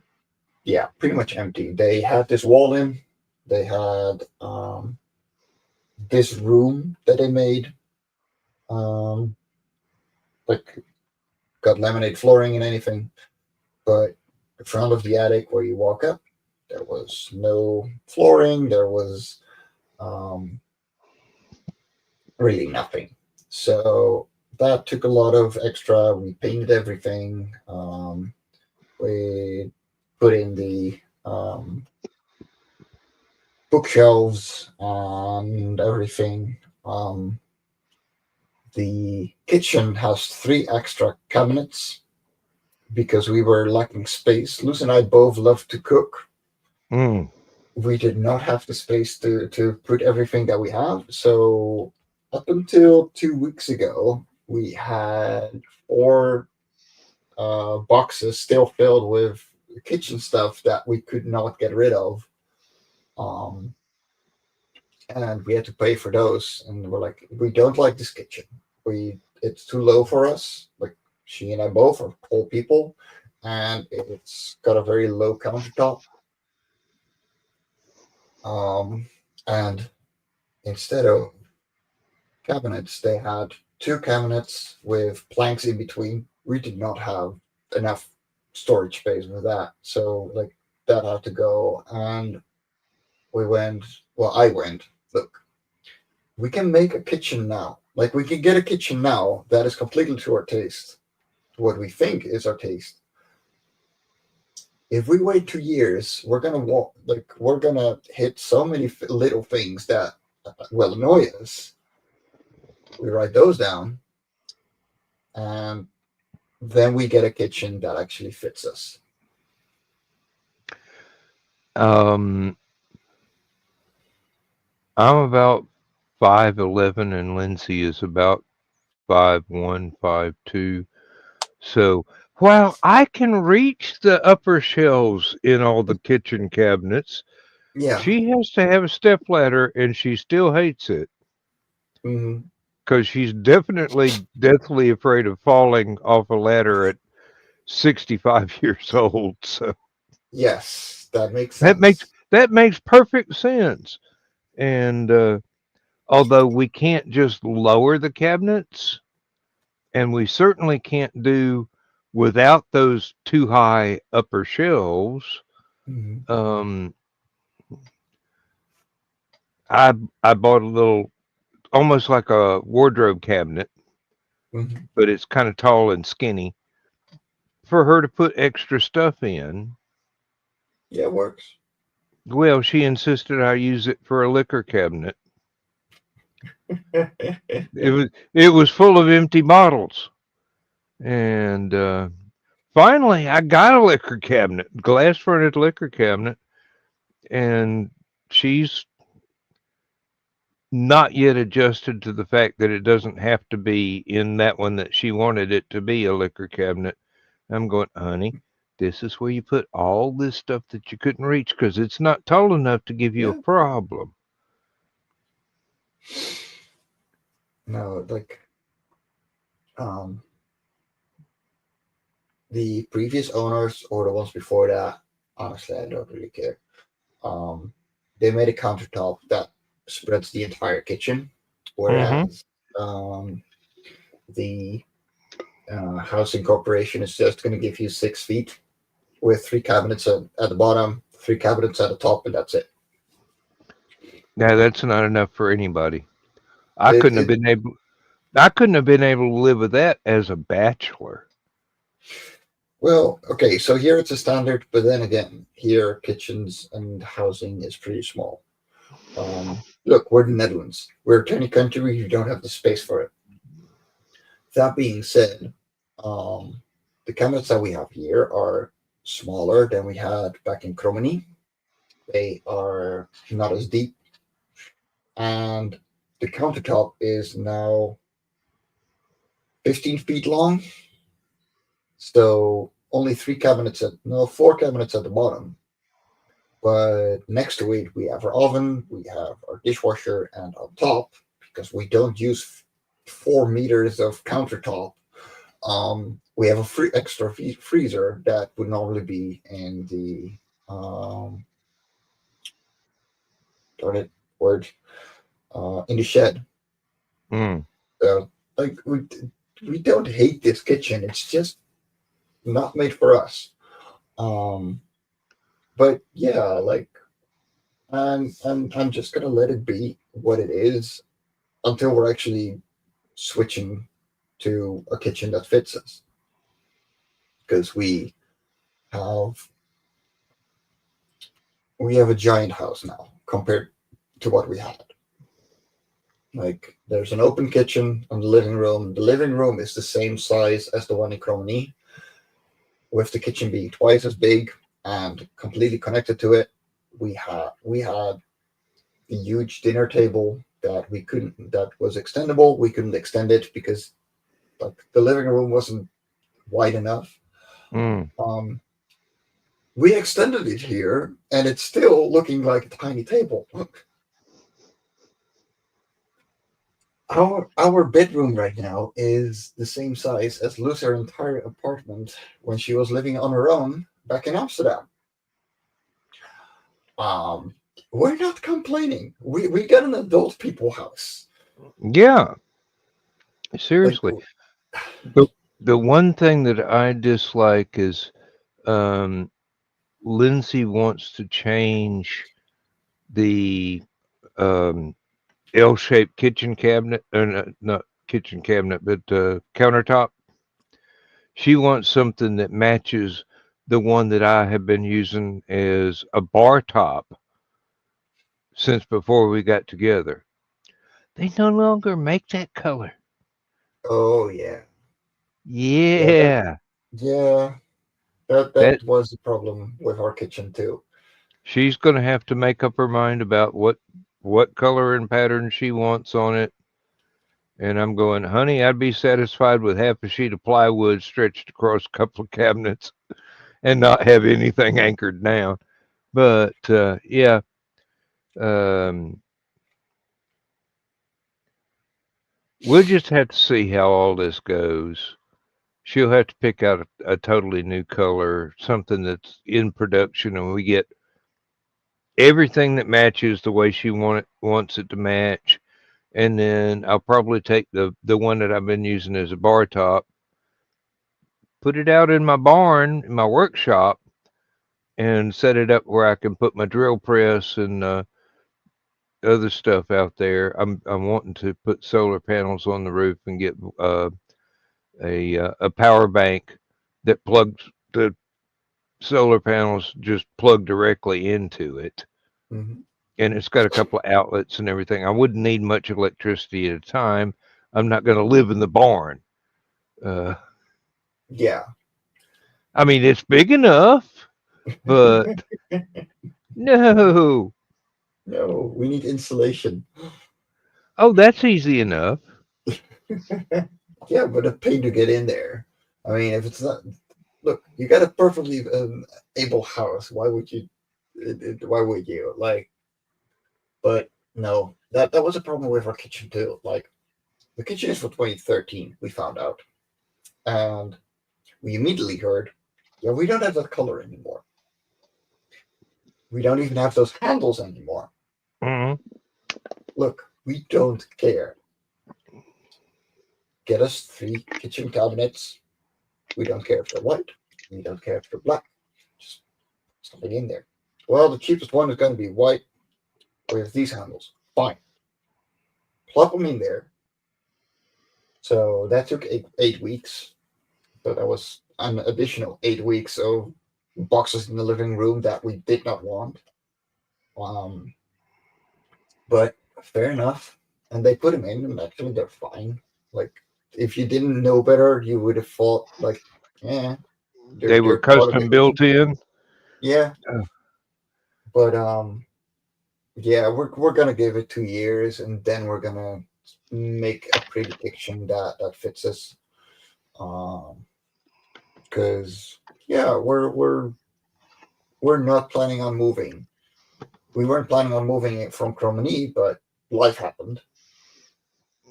yeah, pretty much empty. They had this wall in, they had this room that they made, um, like, got laminate flooring and anything. But the front of the attic where you walk up, there was no flooring, there was um, really nothing. So that took a lot of extra. We painted everything. We put in the bookshelves and everything. The kitchen has 3 extra cabinets because we were lacking space. Luz and I both love to cook. Mm. We did not have the space to put everything that we have. So up until 2 weeks ago, we had 4 boxes still filled with kitchen stuff that we could not get rid of. Um, and we had to pay for those. And we're like, we don't like this kitchen. It's too low for us. Like, she and I both are tall people, and it's got a very low countertop. And instead of cabinets, they had 2 cabinets with planks in between. We did not have enough storage space with that, so like that had to go. And we went. Well, I went. Look, we can make a kitchen now. Like, we can get a kitchen now that is completely to our taste, to what we think is our taste. If we wait 2 years, we're gonna walk. Like, we're gonna hit so many little things that will annoy us. We write those down, and then we get a kitchen that actually fits us. I'm about 5'11", and Lindsay is about 5'1", 5'2". So while I can reach the upper shelves in all the kitchen cabinets, Yeah. she has to have a stepladder, and she still hates it Mm-hmm. because she's definitely deathly afraid of falling off a ladder at 65 years old. So Yes, that makes that sense. makes perfect sense. And although we can't just lower the cabinets, and we certainly can't do without those too high upper shelves. Mm-hmm. Um, I bought a little, almost like a wardrobe cabinet, Mm-hmm. but it's kind of tall and skinny for her to put extra stuff in. Yeah, it works. Well, she insisted I use it for a liquor cabinet. It was full of empty bottles, and finally I got a liquor cabinet, glass fronted liquor cabinet, and she's not yet adjusted to the fact that it doesn't have to be in that one that she wanted it to be a liquor cabinet. I'm going, honey, this is where you put all this stuff that you couldn't reach because it's not tall enough to give you a Yeah. problem. No, like the previous owners or the ones before that, honestly, I don't really care. Um, they made a countertop that spreads the entire kitchen, Mm-hmm. whereas the housing corporation is just going to give you 6 feet with 3 cabinets at the bottom, 3 cabinets at the top, and that's it. Now that's not enough for anybody. I It, couldn't have it been able. I couldn't have been able to live with that as a bachelor. Well, okay, so here it's a standard, but then again, here kitchens and housing is pretty small. Look, we're the Netherlands. We're a tiny country. You don't have the space for it. That being said, um, the cabinets that we have here are smaller than we had back in Cromany. They are not as deep, and the countertop is now 15 feet long. So only 4 cabinets at the bottom. But next to it, we have our oven, we have our dishwasher, and on top, because we don't use 4 meters of countertop, we have a extra freezer that would normally be in the darn it word in the shed. Mm. So like we don't hate this kitchen. It's just not made for us. But yeah, like I'm just gonna let it be what it is until we're actually switching to a kitchen that fits us. Because have we have a giant house now compared to what we had. Like there's an open kitchen and the living room. The living room is the same size as the one in Cromany, with the kitchen being twice as big and completely connected to it. We had the huge dinner table that was extendable. We couldn't extend it because like the living room wasn't wide enough. Mm. We extended it here, and it's still looking like a tiny table. Our bedroom right now is the same size as Lucy's entire apartment when she was living on her own back in Amsterdam. We're not complaining. We got an adult people house. Yeah, Like, seriously. The one thing that I dislike is um, Lindsay wants to change the um, L-shaped kitchen cabinet, or not kitchen cabinet, but countertop. She wants something that matches the one that I have been using as a bar top since before we got together. They no longer make that color. oh yeah, yeah, Yeah, yeah. That that was the problem with our kitchen too. she's going to have to make up her mind about what color and pattern she wants on it. And I'm going, honey, I'd be satisfied with half a sheet of plywood stretched across a couple of cabinets and not have anything anchored down. But yeah, um, we'll just have to see how all this goes. She'll have to pick out a totally new color, something that's in production, and we get everything that matches the way she wants it to match. And then I'll probably take the one that I've been using as a bar top, put it out in my barn, in my workshop, and set it up where I can put my drill press and other stuff out there. I'm wanting to put solar panels on the roof and get a power bank that plugs the solar panels just plug directly into it. Mhm. And it's got a couple of outlets and everything. I wouldn't need much electricity at a time. I'm not going to live in the barn. Yeah. I mean, it's big enough, but no. No, we need insulation. Oh, that's easy enough. Yeah, but a pain to get in there. I mean, if it's not, look, you got a perfectly able house. Why would you? Why would you like? But no, that was a problem with our kitchen too. Like the kitchen is from 2013. We found out, and we immediately heard, yeah, we don't have that color anymore. We don't even have those handles anymore. Mhm. Look, we don't care. Get us 3 kitchen cabinets. We don't care if they're white. We don't care if they're black. Just something in there. Well, the cheapest one is going to be white with these handles. Fine. Plug them in there. So that took 8 weeks. So that was an additional 8 weeks of boxes in the living room that we did not want. Um, but fair enough. And they put them in, and actually they're fine. Like, if you didn't know better, you would have thought, like, yeah, They were they're part of the custom kitchen. built in. Yeah. Oh. But yeah, we're gonna give it 2 years, and then we're gonna make a pretty kitchen that fits us. Because yeah, we're not planning on moving. We weren't planning on moving it from Cromany, but life happened.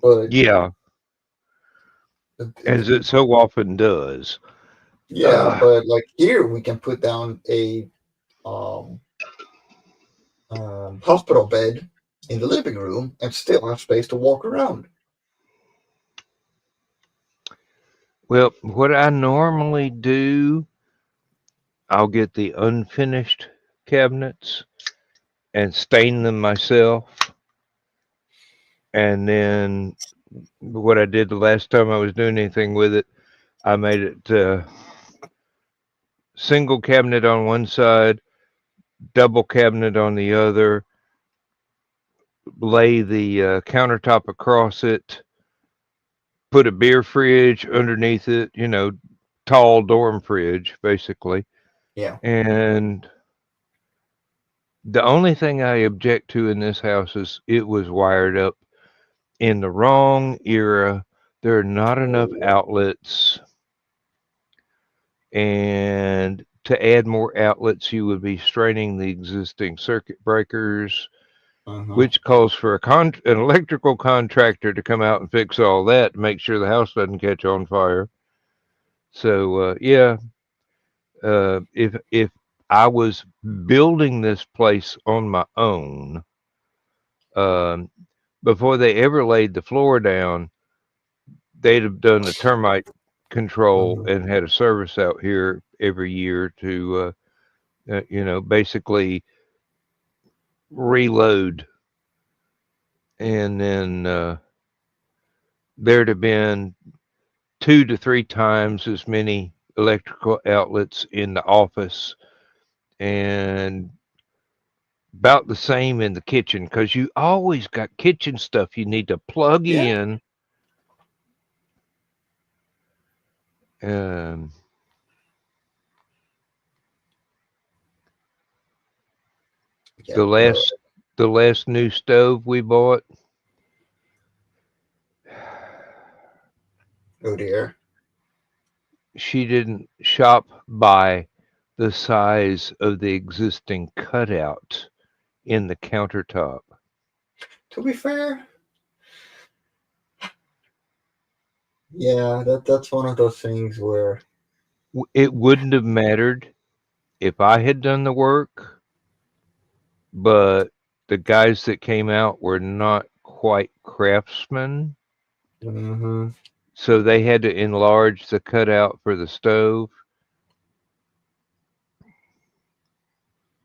But Yeah, as it so often does. yeah, but like here we can put down a um, hospital bed in the living room and still have space to walk around. Well, what I normally do, I'll get the unfinished cabinets and stain them myself. And then what I did the last time I was doing anything with it, I made it single cabinet on one side, double cabinet on the other, lay the countertop across it, put a beer fridge underneath it, tall dorm fridge, basically. Yeah. And the only thing I object to in this house is it was wired up in the wrong era. There are not enough outlets. And to add more outlets, you would be straining the existing circuit breakers, which calls for an electrical contractor to come out and fix all that to make sure the house doesn't catch on fire. So yeah, if I was building this place on my own, um, before they ever laid the floor down, they'd have done the termite control and had a service out here every year to, basically reload. And then there'd have been 2 to 3 times as many electrical outlets in the office and about the same in the kitchen because you always got kitchen stuff you need to plug in. The last new stove we bought. Oh dear. She didn't shop by the size of the existing cutout in the countertop. To be fair, yeah, that's one of those things where It wouldn't have mattered if I had done the work, but the guys that came out were not quite craftsmen. So they had to enlarge the cutout for the stove.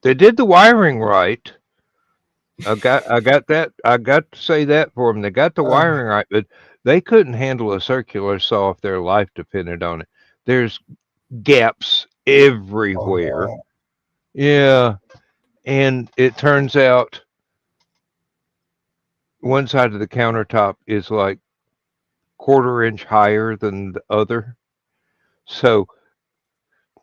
They did the wiring right. I got that. I got to say that for them. They got the wiring right, but they couldn't handle a circular saw if their life depended on it. There's gaps Oh everywhere. no. Yeah. And it turns out one side of the countertop is like quarter-inch higher than the other. So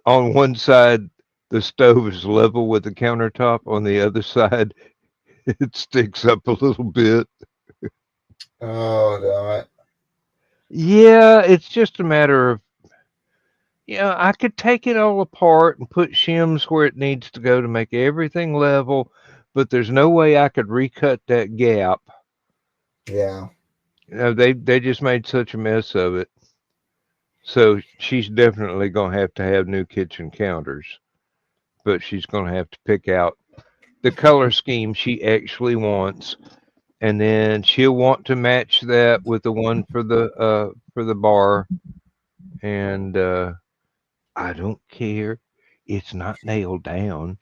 on one side, the stove is level with the countertop. On the other side, it sticks up a little bit. Oh damn it. Yeah, it's just a matter of, I could take it all apart and put shims where it needs to go to make everything level, but there's no way I could recut that gap. Yeah. They just made such a mess of it. So she's definitely gonna have new kitchen counters, but she's gonna have to pick out the color scheme she actually wants, and then she'll want to match that with the one for the bar, and I don't care. It's not nailed down.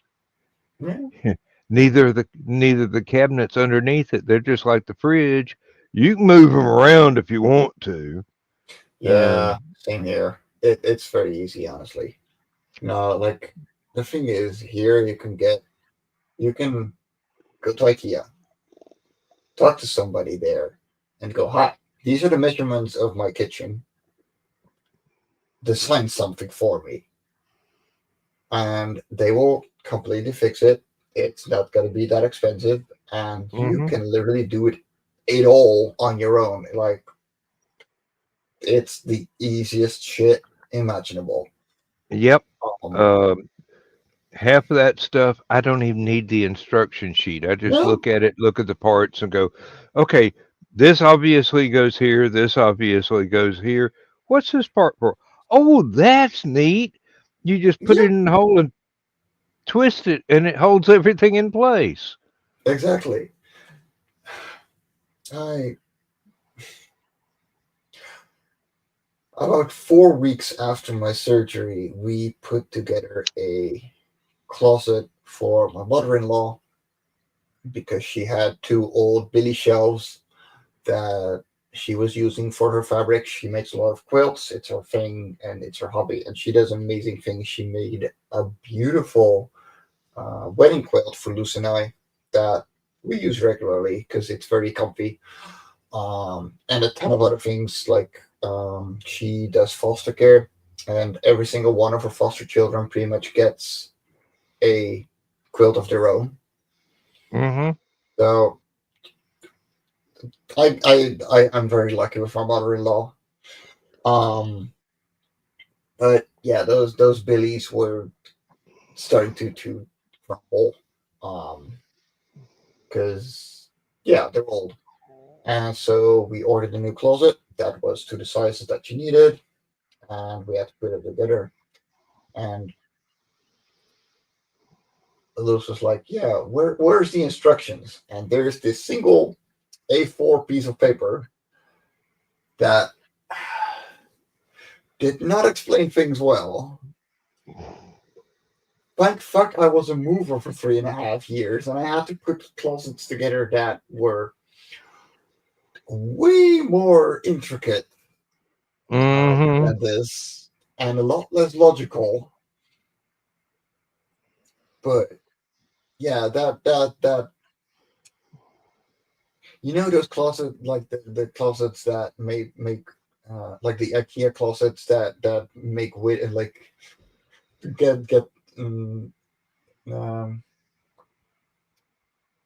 Yeah. Neither the cabinets underneath it. They're just like the fridge. You can move them around if you want to. Yeah, same here. It's very easy, honestly. No, like the thing is, here you can go to IKEA, talk to somebody there, and go, "Hi, these are the measurements of my kitchen. Design something for me," and they will completely fix it. It's not going to be that expensive, and you Hmm. can literally do it all on your own. Like it's the easiest shit imaginable. Yep. Um, Um, Half of that stuff, I don't even need the instruction sheet. I just no, look at it, look at the parts, and go, okay, this obviously goes here. This obviously goes here. What's this part for? Oh, that's neat. You just put it yeah, in the hole and twist it, and it holds everything in place. exactly. I About 4 weeks after my surgery, we put together a closet for my mother-in-law because she had two old Billy shelves that she was using for her fabric. She makes a lot of quilts. It's her thing and it's her hobby, and she does amazing things. She made a beautiful wedding quilt for Luce and I that we use regularly because it's very comfy. And a ton of other things like she does foster care, and every single one of her foster children pretty much gets a quilt of their own. Hmm. So I'm very lucky with my mother-in-law. Um, but yeah, those billies were starting to crumble. Because yeah, they're old, and so we ordered a new closet that was to the sizes that she needed, and we had to put it together. And Lewis was like, "Yeah, where's the instructions?" And there's this single A4 piece of paper that did not explain things well. Thank fuck I was a mover for 3.5 years, and I had to put closets together that were way more intricate Hmm. than this and a lot less logical. But yeah, that those closets like the closets that make like the IKEA closets that make with and like get um, um,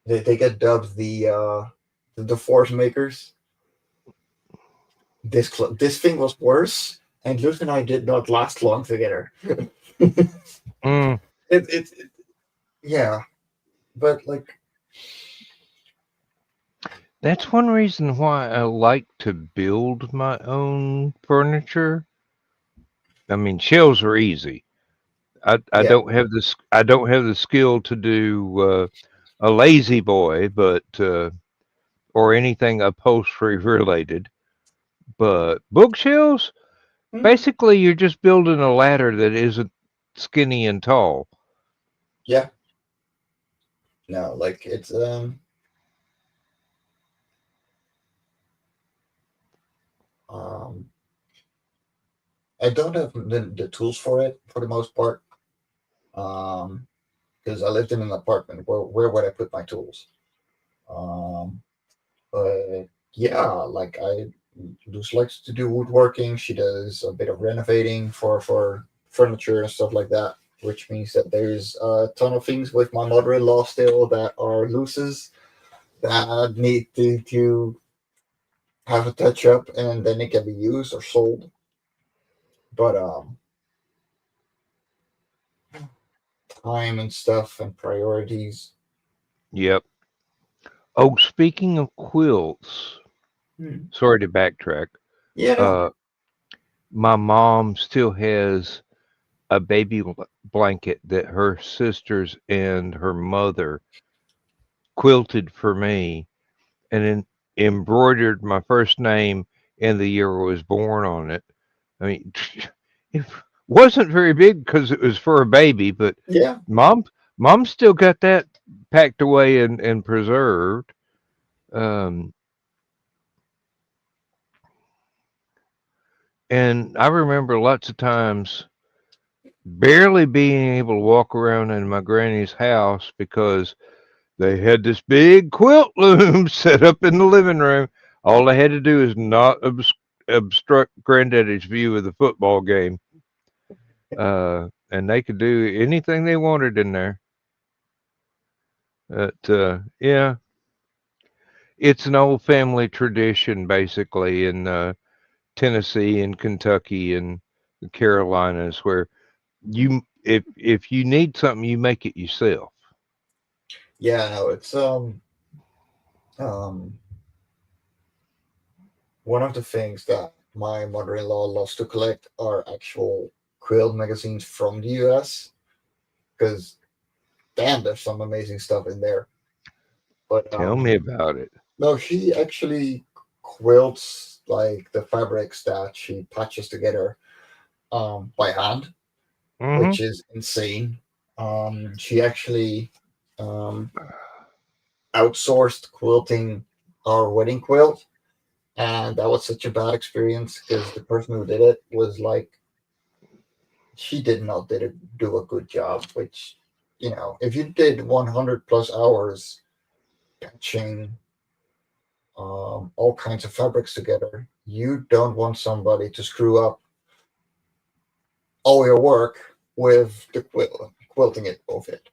they get dubbed the force makers. This thing was worse, and Luke and I did not last long together. Mm. It yeah, but like That's one reason why I like to build my own furniture. I mean, shelves are easy. yeah, I don't have the skill to do a lazy boy, but or anything upholstery related. But bookshelves, hmm, basically, you're just building a ladder that isn't skinny and tall. yeah, no, like it's um I don't have the tools for it for the most part. Because I lived in an apartment. Where would I put my tools? Um, but yeah, like Luce likes to do woodworking. She does a bit of renovating for furniture and stuff like that, which means that there's a ton of things with my mother-in-law still that are Luce's that need to have a touch up, and then it can be used or sold. But time and stuff and priorities. Yep. Oh, speaking of quilts, sorry to backtrack. Yeah, no. Uh, my mom still has a baby blanket that her sisters and her mother quilted for me, and then embroidered my first name and the year I was born on it. I mean, it wasn't very big because it was for a baby, but Yeah, mom, mom still got that packed away and preserved. Um, and I remember lots of times barely being able to walk around in my granny's house because they had this big quilt loom set up in the living room. All they had to do is not obstruct Granddaddy's view of the football game, and they could do anything they wanted in there. But yeah, it's an old family tradition, basically, in Tennessee and Kentucky and the Carolinas, where if you need something, you make it yourself. yeah, no, it's um one of the things that my mother-in-law loves to collect are actual quilt magazines from the US because damn, there's some amazing stuff in there. But Tell me about it. no, she actually quilts like the fabrics that she patches together by hand, Hmm. which is insane. She actually um, outsourced quilting our wedding quilt, and that was such a bad experience because the person who did it was like she did not do a good job. Which, if you did 100 plus hours patching all kinds of fabrics together, you don't want somebody to screw up all your work with the quilting it of it.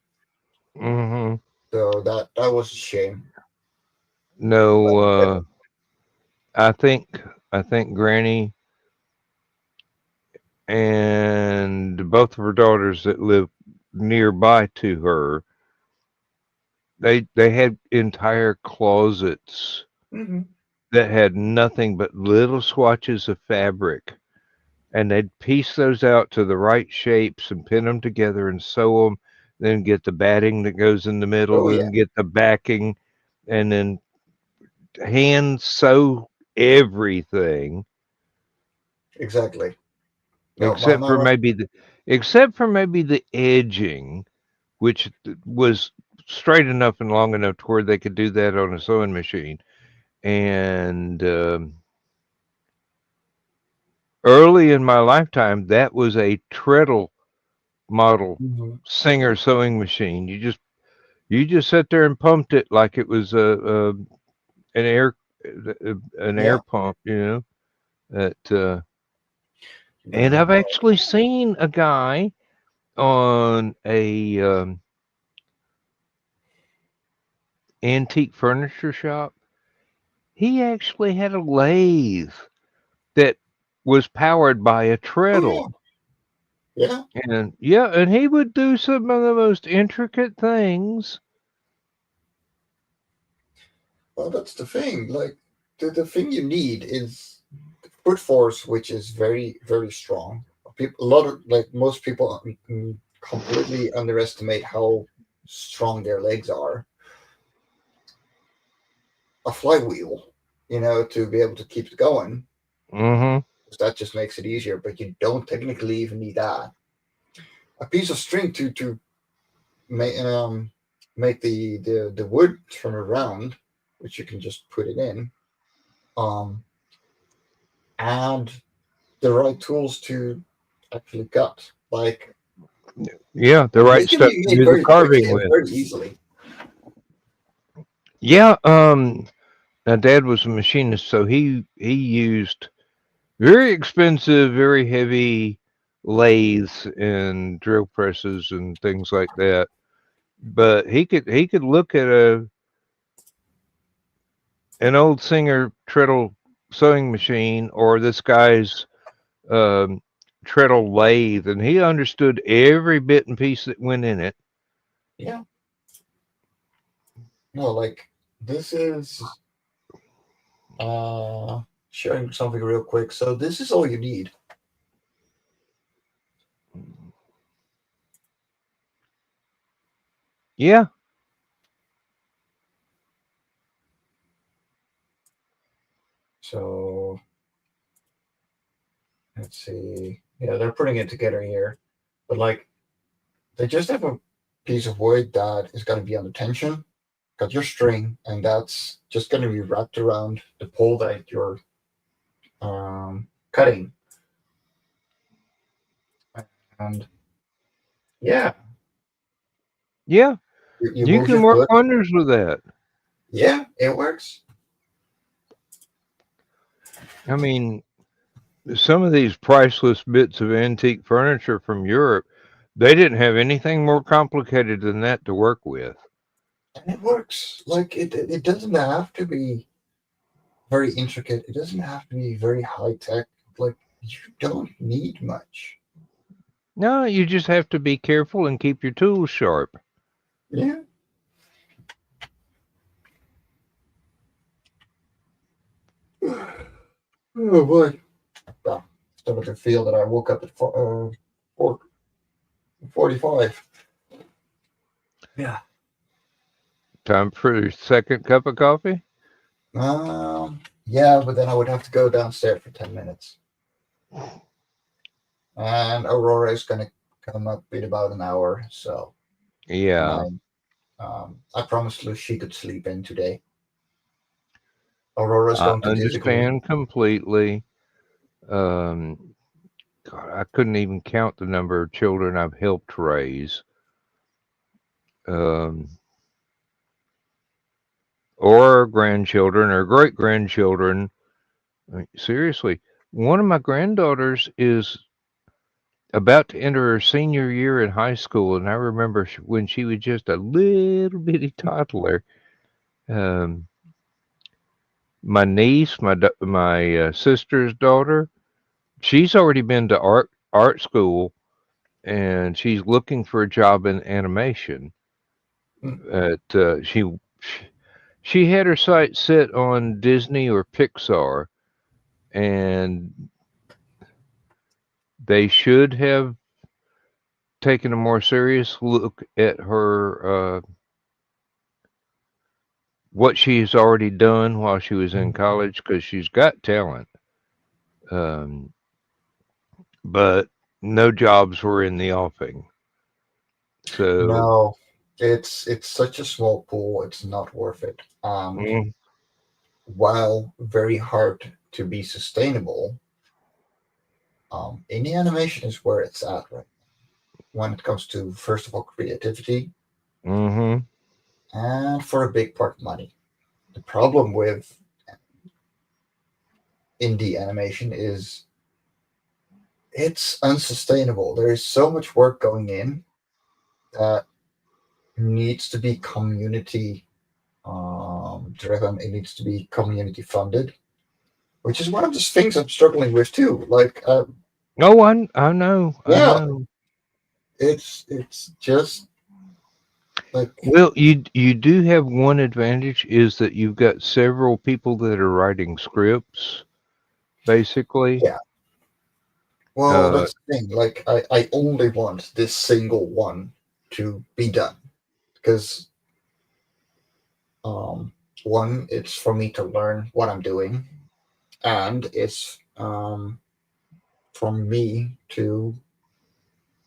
Hmm. So that was a shame. No, But yeah. I think Granny and both of her daughters that live nearby to her, they had entire closets Mhm. that had nothing but little swatches of fabric, and they'd piece those out to the right shapes and pin them together and sew them, then get the batting that goes in the middle, Oh yeah, then get the backing, and then hand sew everything exactly. No, my except for mama. maybe the edging, which was straight enough and long enough to where they could do that on a sewing machine. And early in my lifetime, that was a treadle model Mhm. Singer sewing machine. You just sat there and pumped it like it was an air an air Yeah, pump, you know. That and no, I've actually seen a guy on a antique furniture shop. He actually had a lathe that was powered by a oh yeah, treadle. yeah. And yeah, and he would do some of the most intricate things. Well, that's the thing. Like the thing you need is foot force, which is very very strong. People, a lot of like most people completely underestimate how strong their legs are. A flywheel, to be able to keep it going. Hmm. That just makes it easier, but you don't technically even need that. A piece of string to make make the wood turn around, which you can just put it in. Um, and the right tools to actually cut. Like Yeah, the This right can stuff be to made do the very quickly carving and with. very easily. Yeah, now Dad was a machinist, so he used very expensive, very heavy lathes and drill presses and things like that. But he could look at an old Singer treadle sewing machine or this guy's um, treadle lathe, and he understood every bit and piece that went in it. Yeah. No, like this is showing something real quick. So this is all you need. Yeah, So let's see. Yeah, they're putting it together here. But like they just have a piece of wood that is gonna be on the tension, got your string, and that's just gonna be wrapped around the pole that you're cutting. And yeah, yeah, you you move can your work foot. wonders with that. Yeah, it works. I mean, some of these priceless bits of antique furniture from Europe, they didn't have anything more complicated than that to work with. And it works. Like it doesn't have to be very intricate. It doesn't have to be very high tech. Like you don't need much. No, you just have to be careful and keep your tools sharp. Yeah. Oh boy. Well, starting to feel that I woke up at 4:45. Yeah. Time for your second cup of coffee? Yeah, but then I would have to go downstairs for 10 minutes. And Aurora is gonna come up in about an hour, so Yeah, and I promised Lou she could sleep in today. Aurora's I going to disagree. understand completely. Um, God, I couldn't even count the number of children I've helped raise. Um, or grandchildren or great grandchildren. Seriously, one of my granddaughters is about to enter her senior year in high school, and I remember when she was just a little bitty toddler. Um, my niece, my sister's daughter, she's already been to art school, and she's looking for a job in animation. Mm. At she had her sights set on Disney or Pixar, and they should have taken a more serious look at her what she's already done while she was in college because she's got talent. Um, but no jobs were in the offing. So, No, it's such a small pool. It's not worth it. And mm, while very hard to be sustainable, indie animation is where it's at right when it comes to first of all creativity hmm and for a big part money. The problem with indie animation is it's unsustainable. There is so much work going in that needs to be community driven. It needs to be community funded, which is one of the things I'm struggling with too. Like, no, I know, I yeah, know. it's just like Well, you do have one advantage is that you've got several people that are writing scripts, basically. yeah. Well, Uh, that's the thing. Like, I only want this single one to be done because one, it's for me to learn what I'm doing, and it's for me to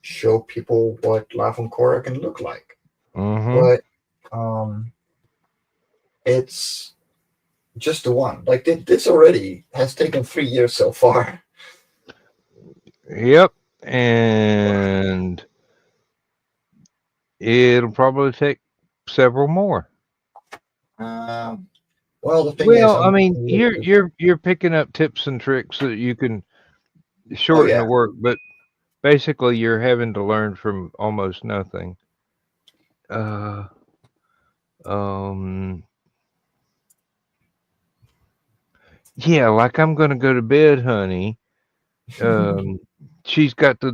show people what Life on Korra can look like. hmm But um, it's just the one. Like this already has taken 3 years so far. Yep, and It'll probably take several more. Well, the thing is, Well, I I'm. mean, you're picking up tips and tricks so that you can Oh shorten the yeah. work, but basically you're having to learn from almost nothing. Uh, um, yeah, like I'm gonna go to bed, honey. Um, she's got the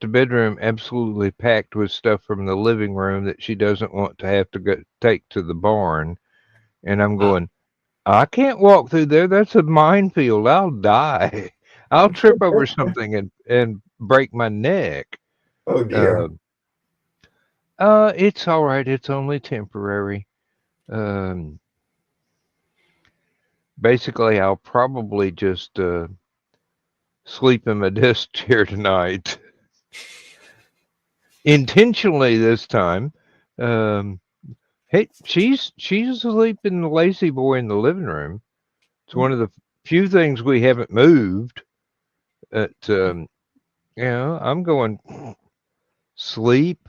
bedroom absolutely packed with stuff from the living room that she doesn't want to have to take to the barn, and I'm Ah, going, I can't walk through there. That's a minefield. I'll die. I'll trip over something and break my neck. oh Uh, dear. it's all right. It's only temporary. Um, basically, I'll probably just sleep in my desk chair tonight, intentionally this time. Um, hey, she's asleep in the lazy boy in the living room. It's one of the few things we haven't moved. At I'm going sleep.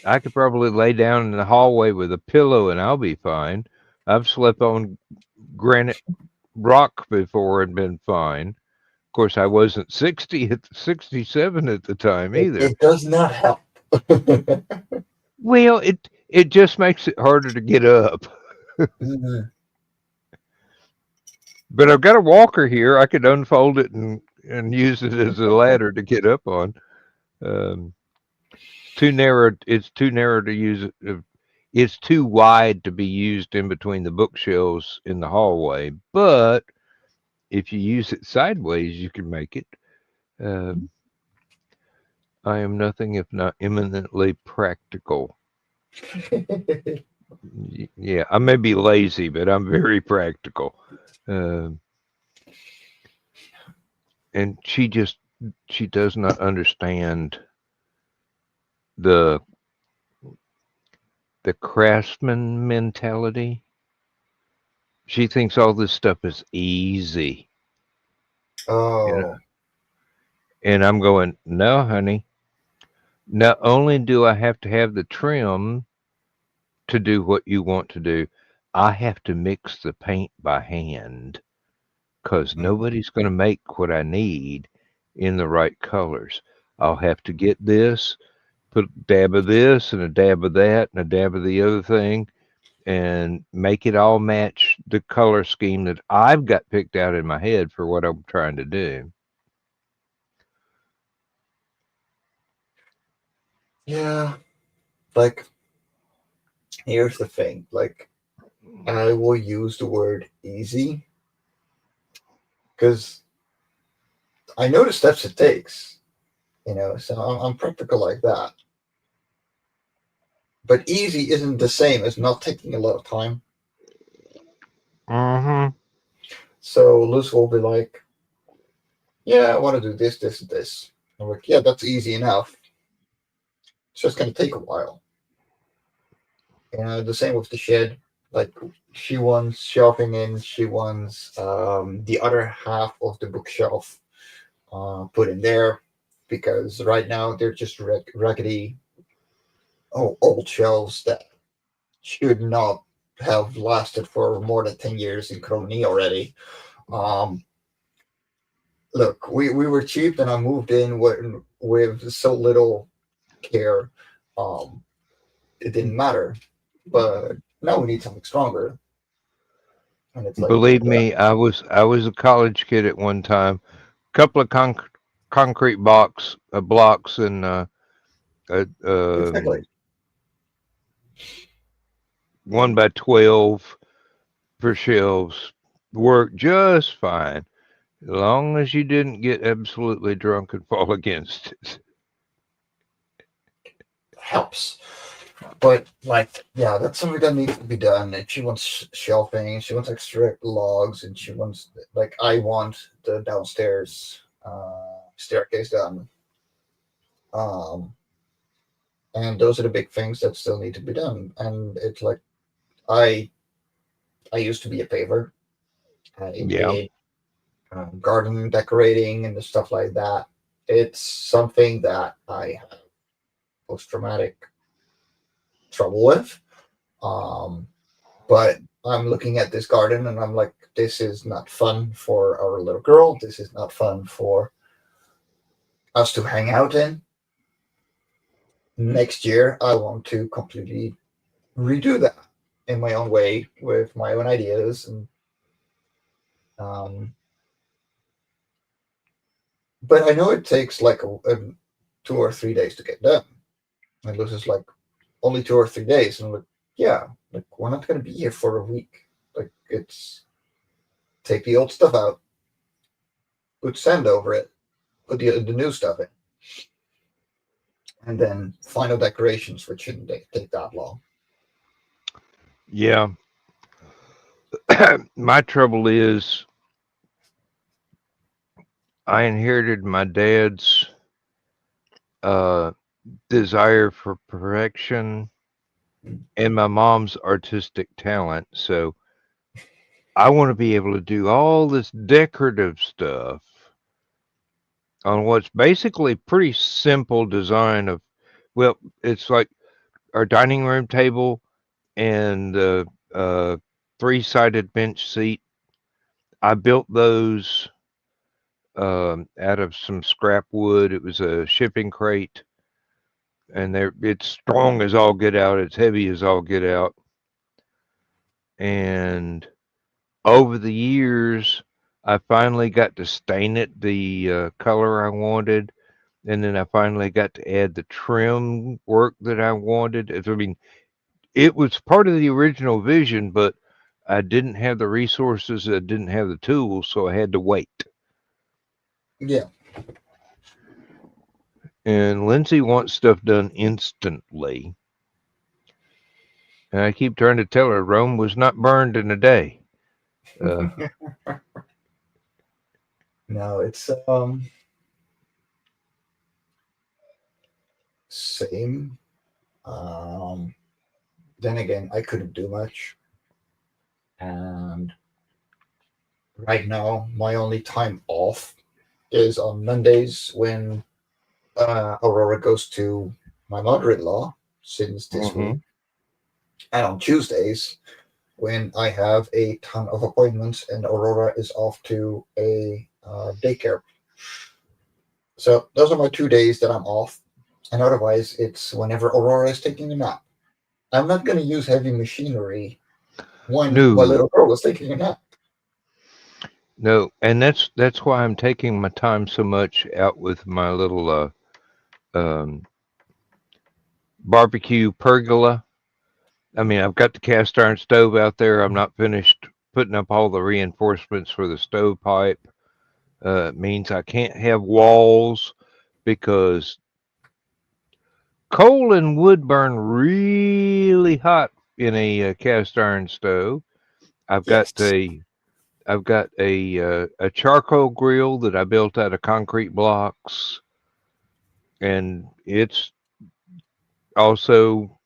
I could probably lay down in the hallway with a pillow and I'll be fine. I've slept on granite rock before and been fine. Of course, I wasn't 67 at the time either. It does not help. Well, it just makes it harder to get up. Mhm. But I've got a walker here. I could unfold it and use it as a ladder to get up on. Um, too narrow. It's too narrow to use it. It's too wide to be used in between the bookshelves in the hallway. But if you use it sideways, you can make it. Um, I am nothing if not eminently practical. Yeah, I may be lazy, but I'm very practical. Um and she does not understand the craftsman mentality. She thinks all this stuff is easy, you know. Oh, And I'm going, no, honey. Not only do I have to have the trim to do what you want to do, I have to mix the paint by hand because mm, nobody's going to make what I need in the right colors. I'll have to get this, put a dab of this and a dab of that and a dab of the other thing, and make it all match the color scheme that I've got picked out in my head for what I'm trying to do. yeah. Like, here's the thing. Like, I will use the word easy because I know the steps it takes. So I'm practical like that. But easy isn't the same as not taking a lot of time. Mm-hmm. So Luz will be like, "Yeah, I want to do this, this, and this." I'm like, "Yeah, that's easy enough. It's just gonna take a while." The same with the shed. Like she wants shelving in. She wants the other half of the bookshelf put in there because right now they're just raggedy, old shelves that should not have lasted for more than 10 years in Crony already. Um, Look, we were cheap and I moved in with so little care. Um, it didn't matter, but now we need something stronger. And it's like, Believe me, I was a college kid at one time. Couple of concrete blocks and uh, exactly. um, 1 by 12 for shelves worked just fine, as long as you didn't get absolutely drunk and fall against it. Helps. But like, yeah, that's something that needs to be done. And she wants shelving, she wants extra logs, and she wants like I want the downstairs staircase done. Um, and those are the big things that still need to be done. And it's like I I used to be a paver. I Yeah. did garden decorating and the stuff like that. It's something that I have post traumatic. trouble with. But I'm looking at this garden and I'm like, this is not fun for our little girl. This is not fun for us to hang out in. Next year, I want to completely redo that in my own way with my own ideas. And but I know it takes like a 2 or 3 days to get done. And this is like only 2 or 3 days. And I'm like, yeah, like we're not going to be here for a week. Like it's take the old stuff out, put sand over it, put the new stuff in, and then final decorations, which shouldn't take that long. Yeah. My trouble is I inherited my dad's desire for perfection and my mom's artistic talent. So I want to be able to do all this decorative stuff on what's basically pretty simple design of, well, it's like our dining room table and the three-sided bench seat. I built those out of some scrap wood. It was a shipping crate, and it's strong as all get out. It's heavy as all get out. And over the years, I finally got to stain it the color I wanted, and then I finally got to add the trim work that I wanted. I mean, it was part of the original vision, but I didn't have the resources, I didn't have the tools, so I had to wait. Yeah. And Lindsay wants stuff done instantly. And I keep trying to tell her Rome was not burned in a day. No, it's same. Then again, I couldn't do much. And right now, my only time off is on Mondays when Aurora goes to my mother-in-law since this week. And on Tuesdays, when I have a ton of appointments and Aurora is off to a daycare. So those are my 2 days that I'm off. And otherwise, it's whenever Aurora is taking a nap. I'm not going to use heavy machinery when my little girl is taking a nap. No, and that's why I'm taking my time so much out with my little barbecue pergola. I mean, I've got the cast iron stove out there. I'm not finished putting up all the reinforcements for the stovepipe. It means I can't have walls because coal and wood burn really hot in a cast iron stove. I've got a charcoal grill that I built out of concrete blocks, and it's also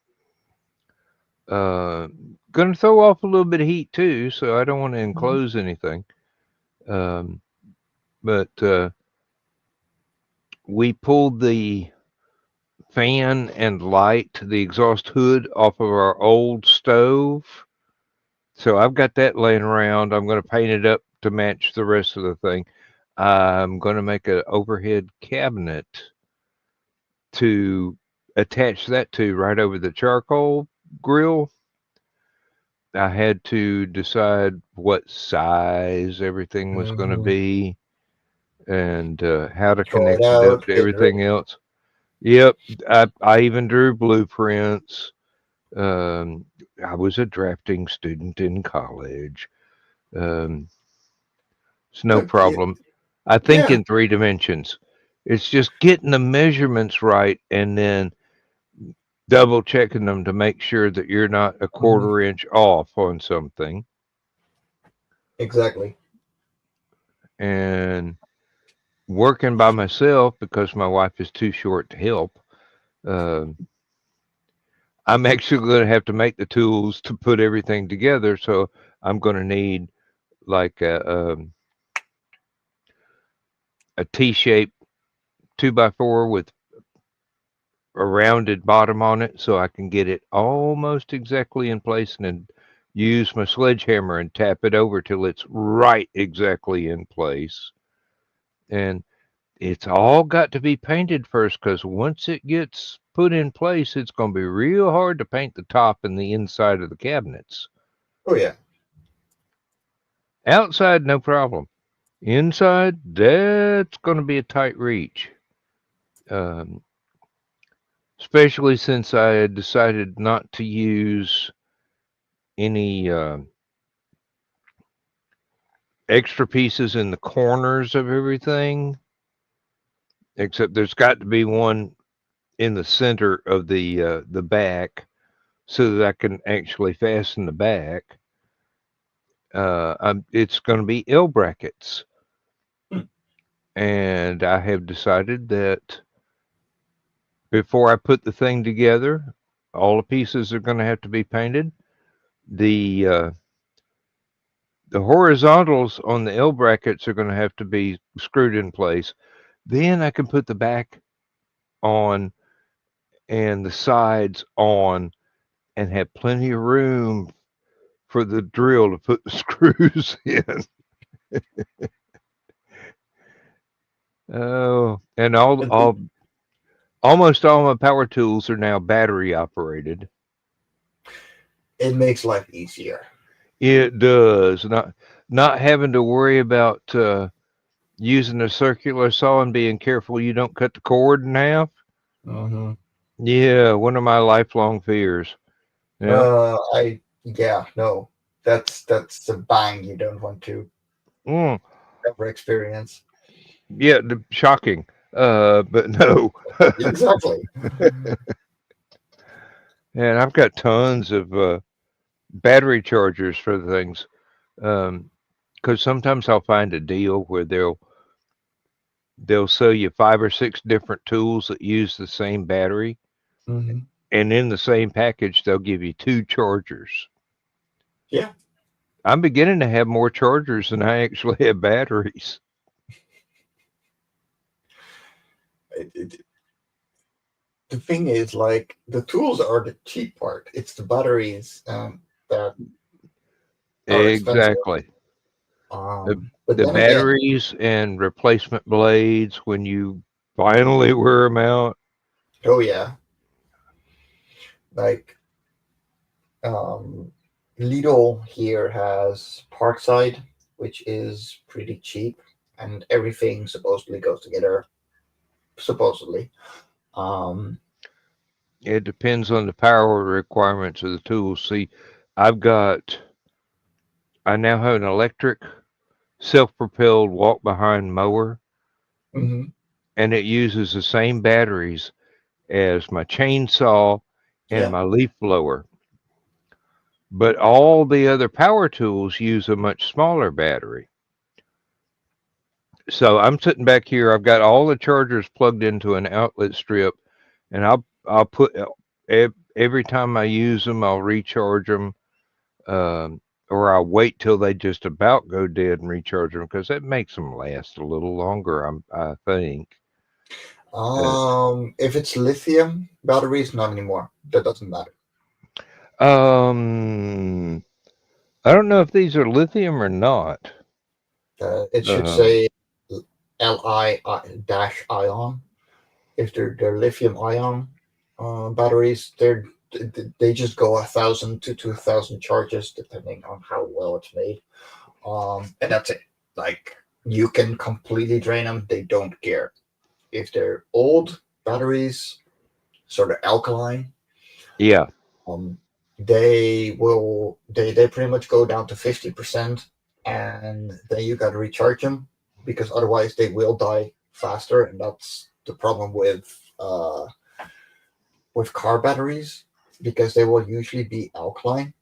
going to throw off a little bit of heat too, so I don't want to enclose anything. But we pulled the fan and light, the exhaust hood off of our old stove. So I've got that laying around. I'm going to paint it up to match the rest of the thing. I'm going to make an overhead cabinet to attach that to right over the charcoal grill. I had to decide what size everything was going to be and how to connect it up to everything else. Yep, I even drew blueprints. I was a drafting student in college. It's no problem. I think in 3 dimensions. It's just getting the measurements right and then double checking them to make sure that you're not a quarter inch off on something. Exactly. And working by myself because my wife is too short to help. I'm actually going to have to make the tools to put everything together. So I'm going to need like a T-shaped 2x4 with a rounded bottom on it so I can get it almost exactly in place and then use my sledgehammer and tap it over till it's right exactly in place. And it's all got to be painted first because once it gets put in place, it's going to be real hard to paint the top and the inside of the cabinets. Oh yeah. Outside, no problem. Inside, that's going to be a tight reach. Especially since I had decided not to use any extra pieces in the corners of everything, except there's got to be one in the center of the back so that I can actually fasten the back. It's going to be L brackets. And I have decided that before I put the thing together, all the pieces are going to have to be painted. The horizontals on the L brackets are going to have to be screwed in place. Then I can put the back on and the sides on and have plenty of room for the drill to put the screws in. Oh, and almost all my power tools are now battery operated. It makes life easier. It does. Not having to worry about using a circular saw and being careful you don't cut the cord in half. Mm-hmm. Yeah, one of my lifelong fears. Yeah. No. That's a bang you don't want to ever experience. Yeah, shocking. But no. Exactly. And I've got tons of battery chargers for the things. Because sometimes I'll find a deal where they'll sell you 5 or 6 different tools that use the same battery, Mm-hmm. and in the same package they'll give you 2 chargers. Yeah. I'm beginning to have more chargers than I actually have batteries. The thing is, like, the tools are the cheap part. It's the batteries that are expensive. Exactly. But The then again, batteries and replacement blades when you finally wear them out. oh yeah, like Lidl here has Parkside, which is pretty cheap, and everything supposedly goes together. Supposedly, It depends on the power requirements of the tools. See, I now have an electric self-propelled walk-behind mower, mhm, and it uses the same batteries as my chainsaw and yeah, my leaf blower. But all the other power tools use a much smaller battery. So I'm sitting back here. I've got all the chargers plugged into an outlet strip, and I'll put every time I use them, I'll recharge them, or I'll wait till they just about go dead and recharge them because that makes them last a little longer. I think. If it's lithium batteries, not anymore. That doesn't matter. I don't know if these are lithium or not. It should say Li-ion. If they're lithium ion batteries, they just go 1,000 to 2,000 charges depending on how well it's made. And that's it. Like, you can completely drain them. They don't care. If they're old batteries, sort of alkaline, Yeah. they pretty much go down to 50%, and then you got to recharge them because otherwise they will die faster, and that's the problem with car batteries, because they will usually be alkaline.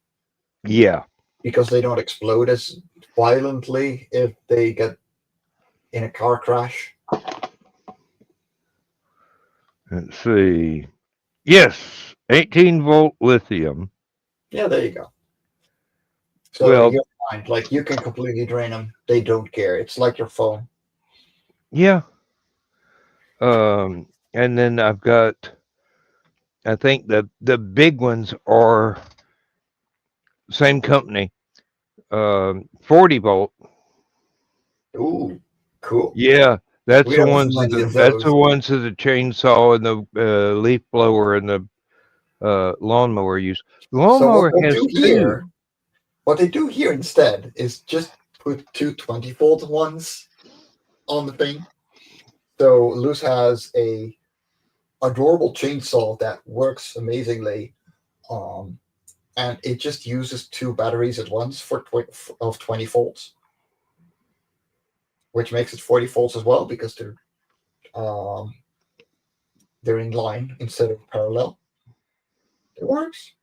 Yeah. Because they don't explode as violently if they get in a car crash. Let's see. Yes, 18-volt lithium. Yeah, there you go. So Well, you're fine. Like, you can completely drain them. They don't care. It's like your phone. yeah. And then I've got I think the big ones are same company, 40 volt. Ooh, cool. Yeah, that's We the don't have ones many that of that's the those. ones that the chainsaw and the leaf blower and the lawnmower use. The So lawnmower has two. what they do here instead is just put two 20-volt ones on the thing. So Luz has a adorable chainsaw that works amazingly, um, and it just uses two batteries at once of 20 volts, which makes it 40 volts as well because um, they're in line instead of parallel. It works.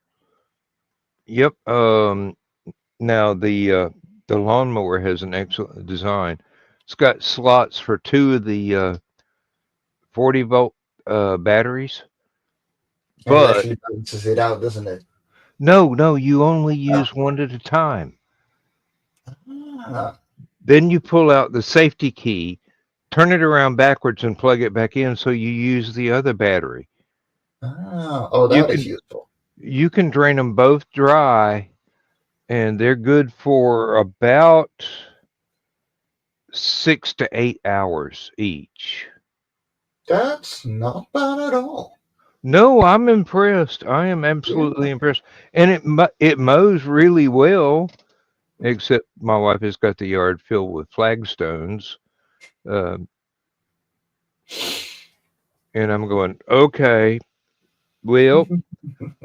Yep. Now the lawnmower has an excellent design. It's got slots for two of the 40 volt batteries, And it but actually balances it out, doesn't it? no, you only Ah, use one at a time. ah, Then you pull out the safety key, turn it around backwards, and plug it back in, so you use the other battery. oh, You that is can useful. you can drain them both dry, and they're good for about 6 to 8 hours each. That's not bad at all. No, I'm impressed. I am absolutely Yeah. impressed, and it mows really well. Except my wife has got the yard filled with flagstones, um, and I'm going, okay, well,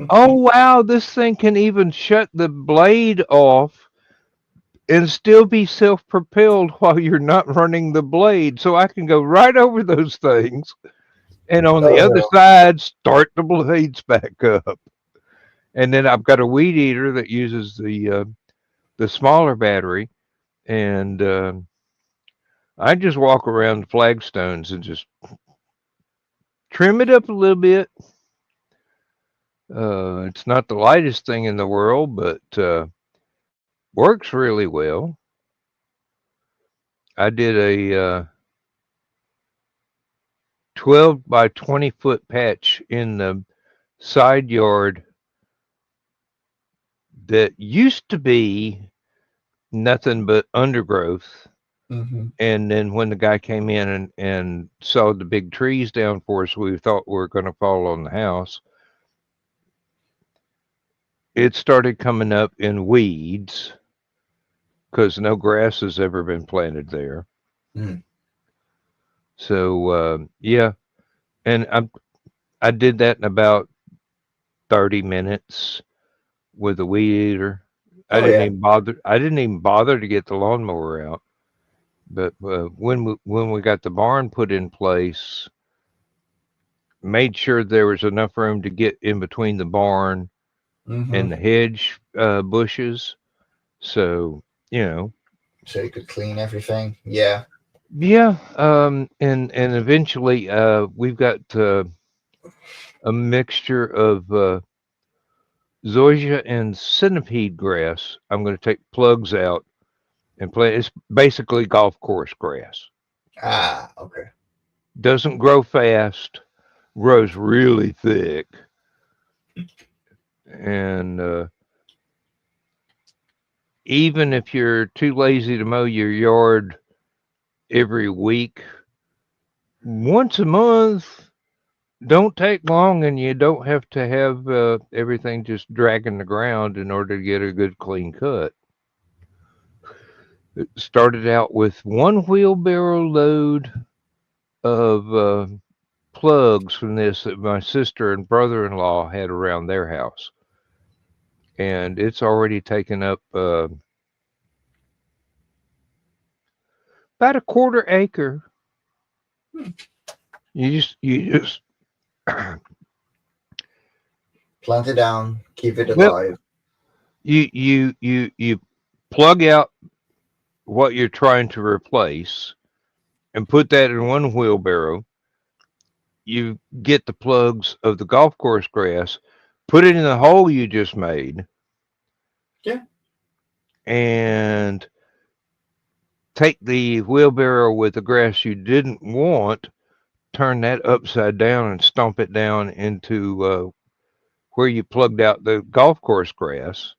oh wow, this thing can even shut the blade off and still be self-propelled while you're not running the blade, so I can go right over those things, and on the Oh other no. side, start the blades back up. And then I've got a weed eater that uses the smaller battery, and I just walk around the flagstones and just trim it up a little bit. It's not the lightest thing in the world, but works really well. I did a 12 by 20-foot patch in the side yard that used to be nothing but undergrowth. Hmm. And then when the guy came in and saw the big trees down for us, we thought we were going to fall on the house. It started coming up in weeds because no grass has ever been planted there. Mm. So yeah, and I did that in about 30 minutes with a weed eater. Oh yeah. I didn't even bother to get the lawnmower out. But when we got the barn put in place, made sure there was enough room to get in between the barn Hmm. and the hedge bushes. So you know, So you could clean everything. Yeah. yeah. And eventually, we've got a mixture of zoysia and centipede grass. I'm going to take plugs out and plant. It's basically golf course grass. Ah, okay. Doesn't grow fast, grows really thick, and even if you're too lazy to mow your yard every week, once a month don't take long, and you don't have to have everything just dragging the ground in order to get a good clean cut. It started out with one wheelbarrow load of plugs from this that my sister and brother-in-law had around their house, and it's already taken up about a quarter acre. You just Plant it down. Keep it well, alive. you plug out what you're trying to replace and put that in one wheelbarrow. You get the plugs of the golf course grass, put it in the hole you just made, Yeah. and take the wheelbarrow with the grass you didn't want, turn that upside down, and stomp it down into where you plugged out the golf course grass.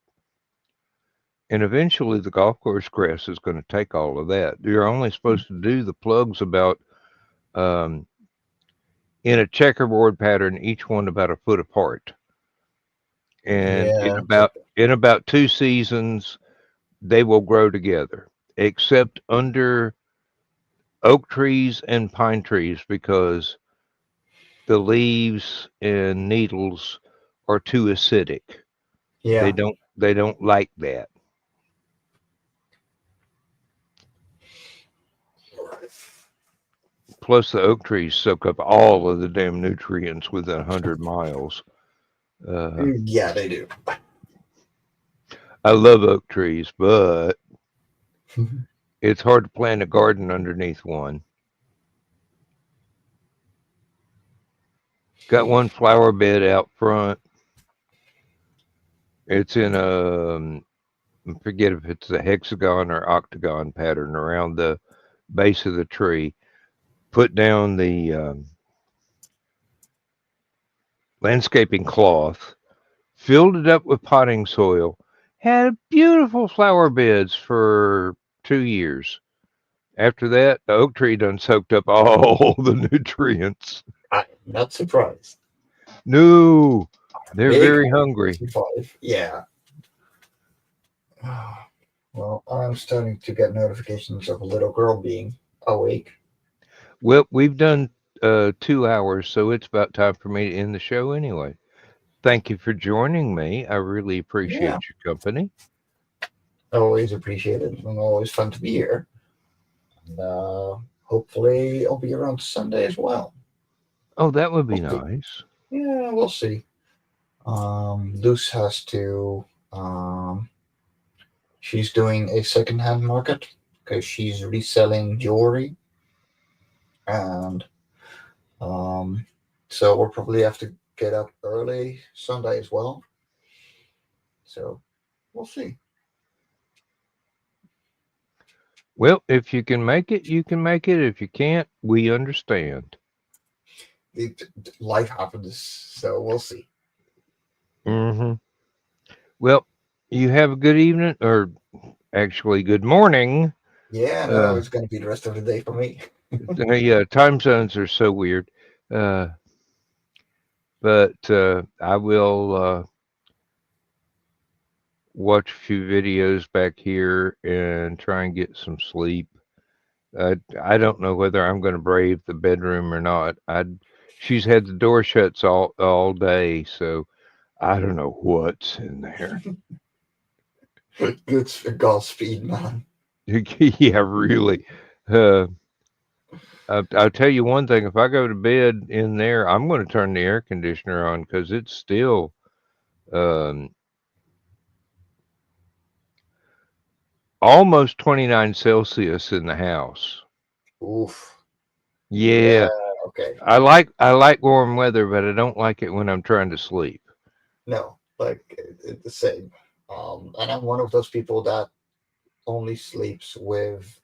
And eventually the golf course grass is going to take all of that. You're only supposed to do the plugs about um, in a checkerboard pattern, each one about a foot apart. And Yeah. in about 2 seasons, they will grow together, except under oak trees and pine trees because the leaves and needles are too acidic. Yeah. They don't like that. Plus, the oak trees soak up all of the damn nutrients within 100 miles. Yeah, they do. I love oak trees, but it's hard to plant a garden underneath one. Got one flower bed out front. It's in I forget if it's a hexagon or octagon pattern around the base of the tree. Put down the landscaping cloth, filled it up with potting soil, had beautiful flower beds for 2 years. After that, the oak tree done soaked up all the nutrients. I'm not surprised. No, they're Big very hungry. 65. Yeah. Well, I'm starting to get notifications of a little girl being awake. Well, we've done 2 hours, so it's about time for me to end the show anyway. Thank you for joining me. I really appreciate Yeah. your company. Always appreciated and always fun to be here. And hopefully I'll be around Sunday as well. Oh, that would be Okay. nice. Yeah, we'll see. Luce has to. She's doing a secondhand market because she's reselling jewelry, and so we'll probably have to get up early Sunday as well. So we'll see. Well, if you can make it, you can make it. If you can't, we understand. Life happens, so we'll see. Mm-hmm. Well, you have a good evening, or actually, good morning. Yeah, no, it's going to be the rest of the day for me. Yeah, time zones are so weird. But I will watch a few videos back here and try and get some sleep. I don't know whether I'm going to brave the bedroom or not. She's had the door shuts all day, so I don't know what's in there. Good Godspeed, man. Yeah, really. I'll tell you one thing. If I go to bed in there, I'm going to turn the air conditioner on because it's still almost 29 Celsius in the house. Oof. Yeah. Okay. I like warm weather, but I don't like it when I'm trying to sleep. No, like it's the same. And I'm one of those people that only sleeps with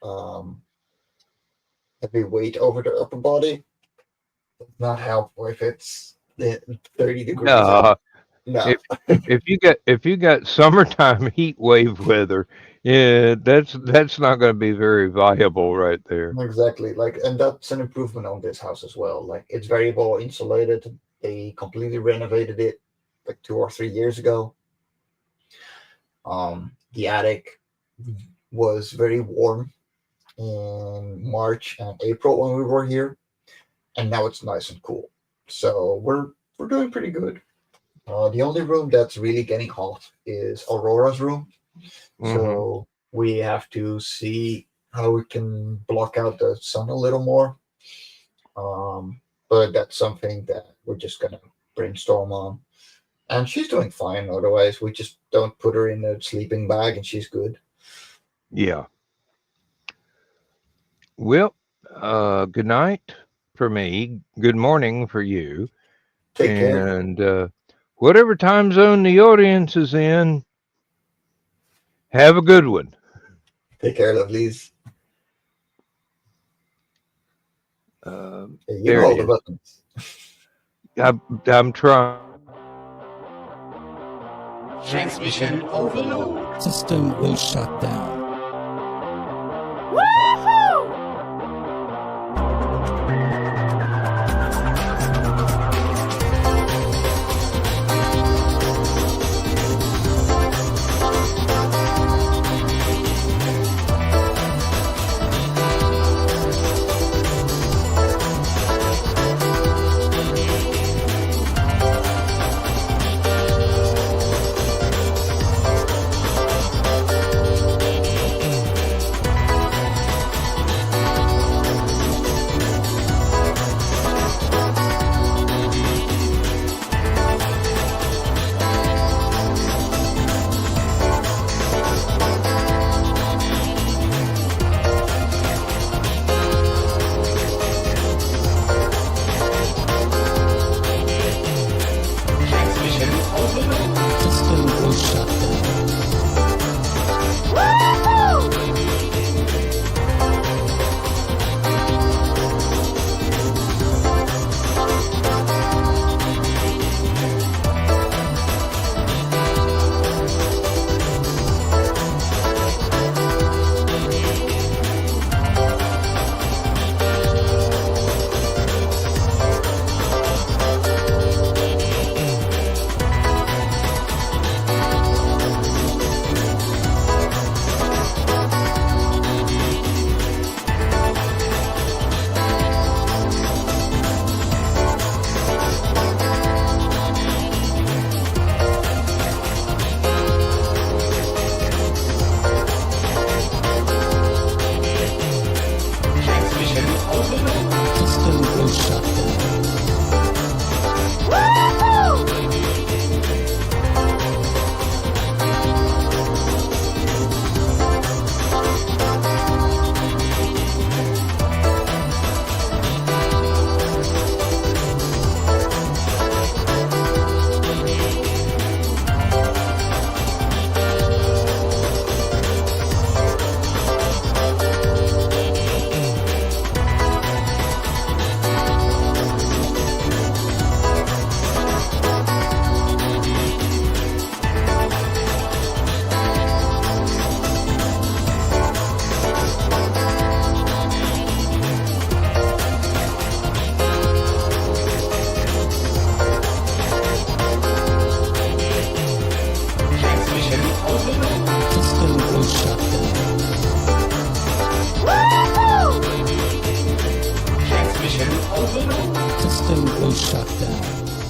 heavy weight over the upper body. Does not help if it's 30 degrees out. No. If you got summertime heat wave weather, yeah, that's not going to be very viable right there. Exactly. Like, and that's an improvement on this house as well. Like, it's very well insulated. They completely renovated it like 2 or 3 years ago. The attic was very warm in March and April when we were here, and now it's nice and cool. So we're doing pretty good. The only room that's really getting hot is Aurora's room. So we have to see how we can block out the sun a little more. But that's something that we're just gonna brainstorm on. And she's doing fine. Otherwise, we just don't put her in a sleeping bag, and she's good. Yeah. Well, good night for me. Good morning for you. Take care. And whatever time zone the audience is in, have a good one. Take care, lovelies. There You know all it the is. buttons. I'm trying. Transmission overload. System will shut down.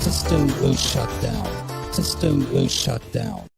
System will shut down. System will shut down.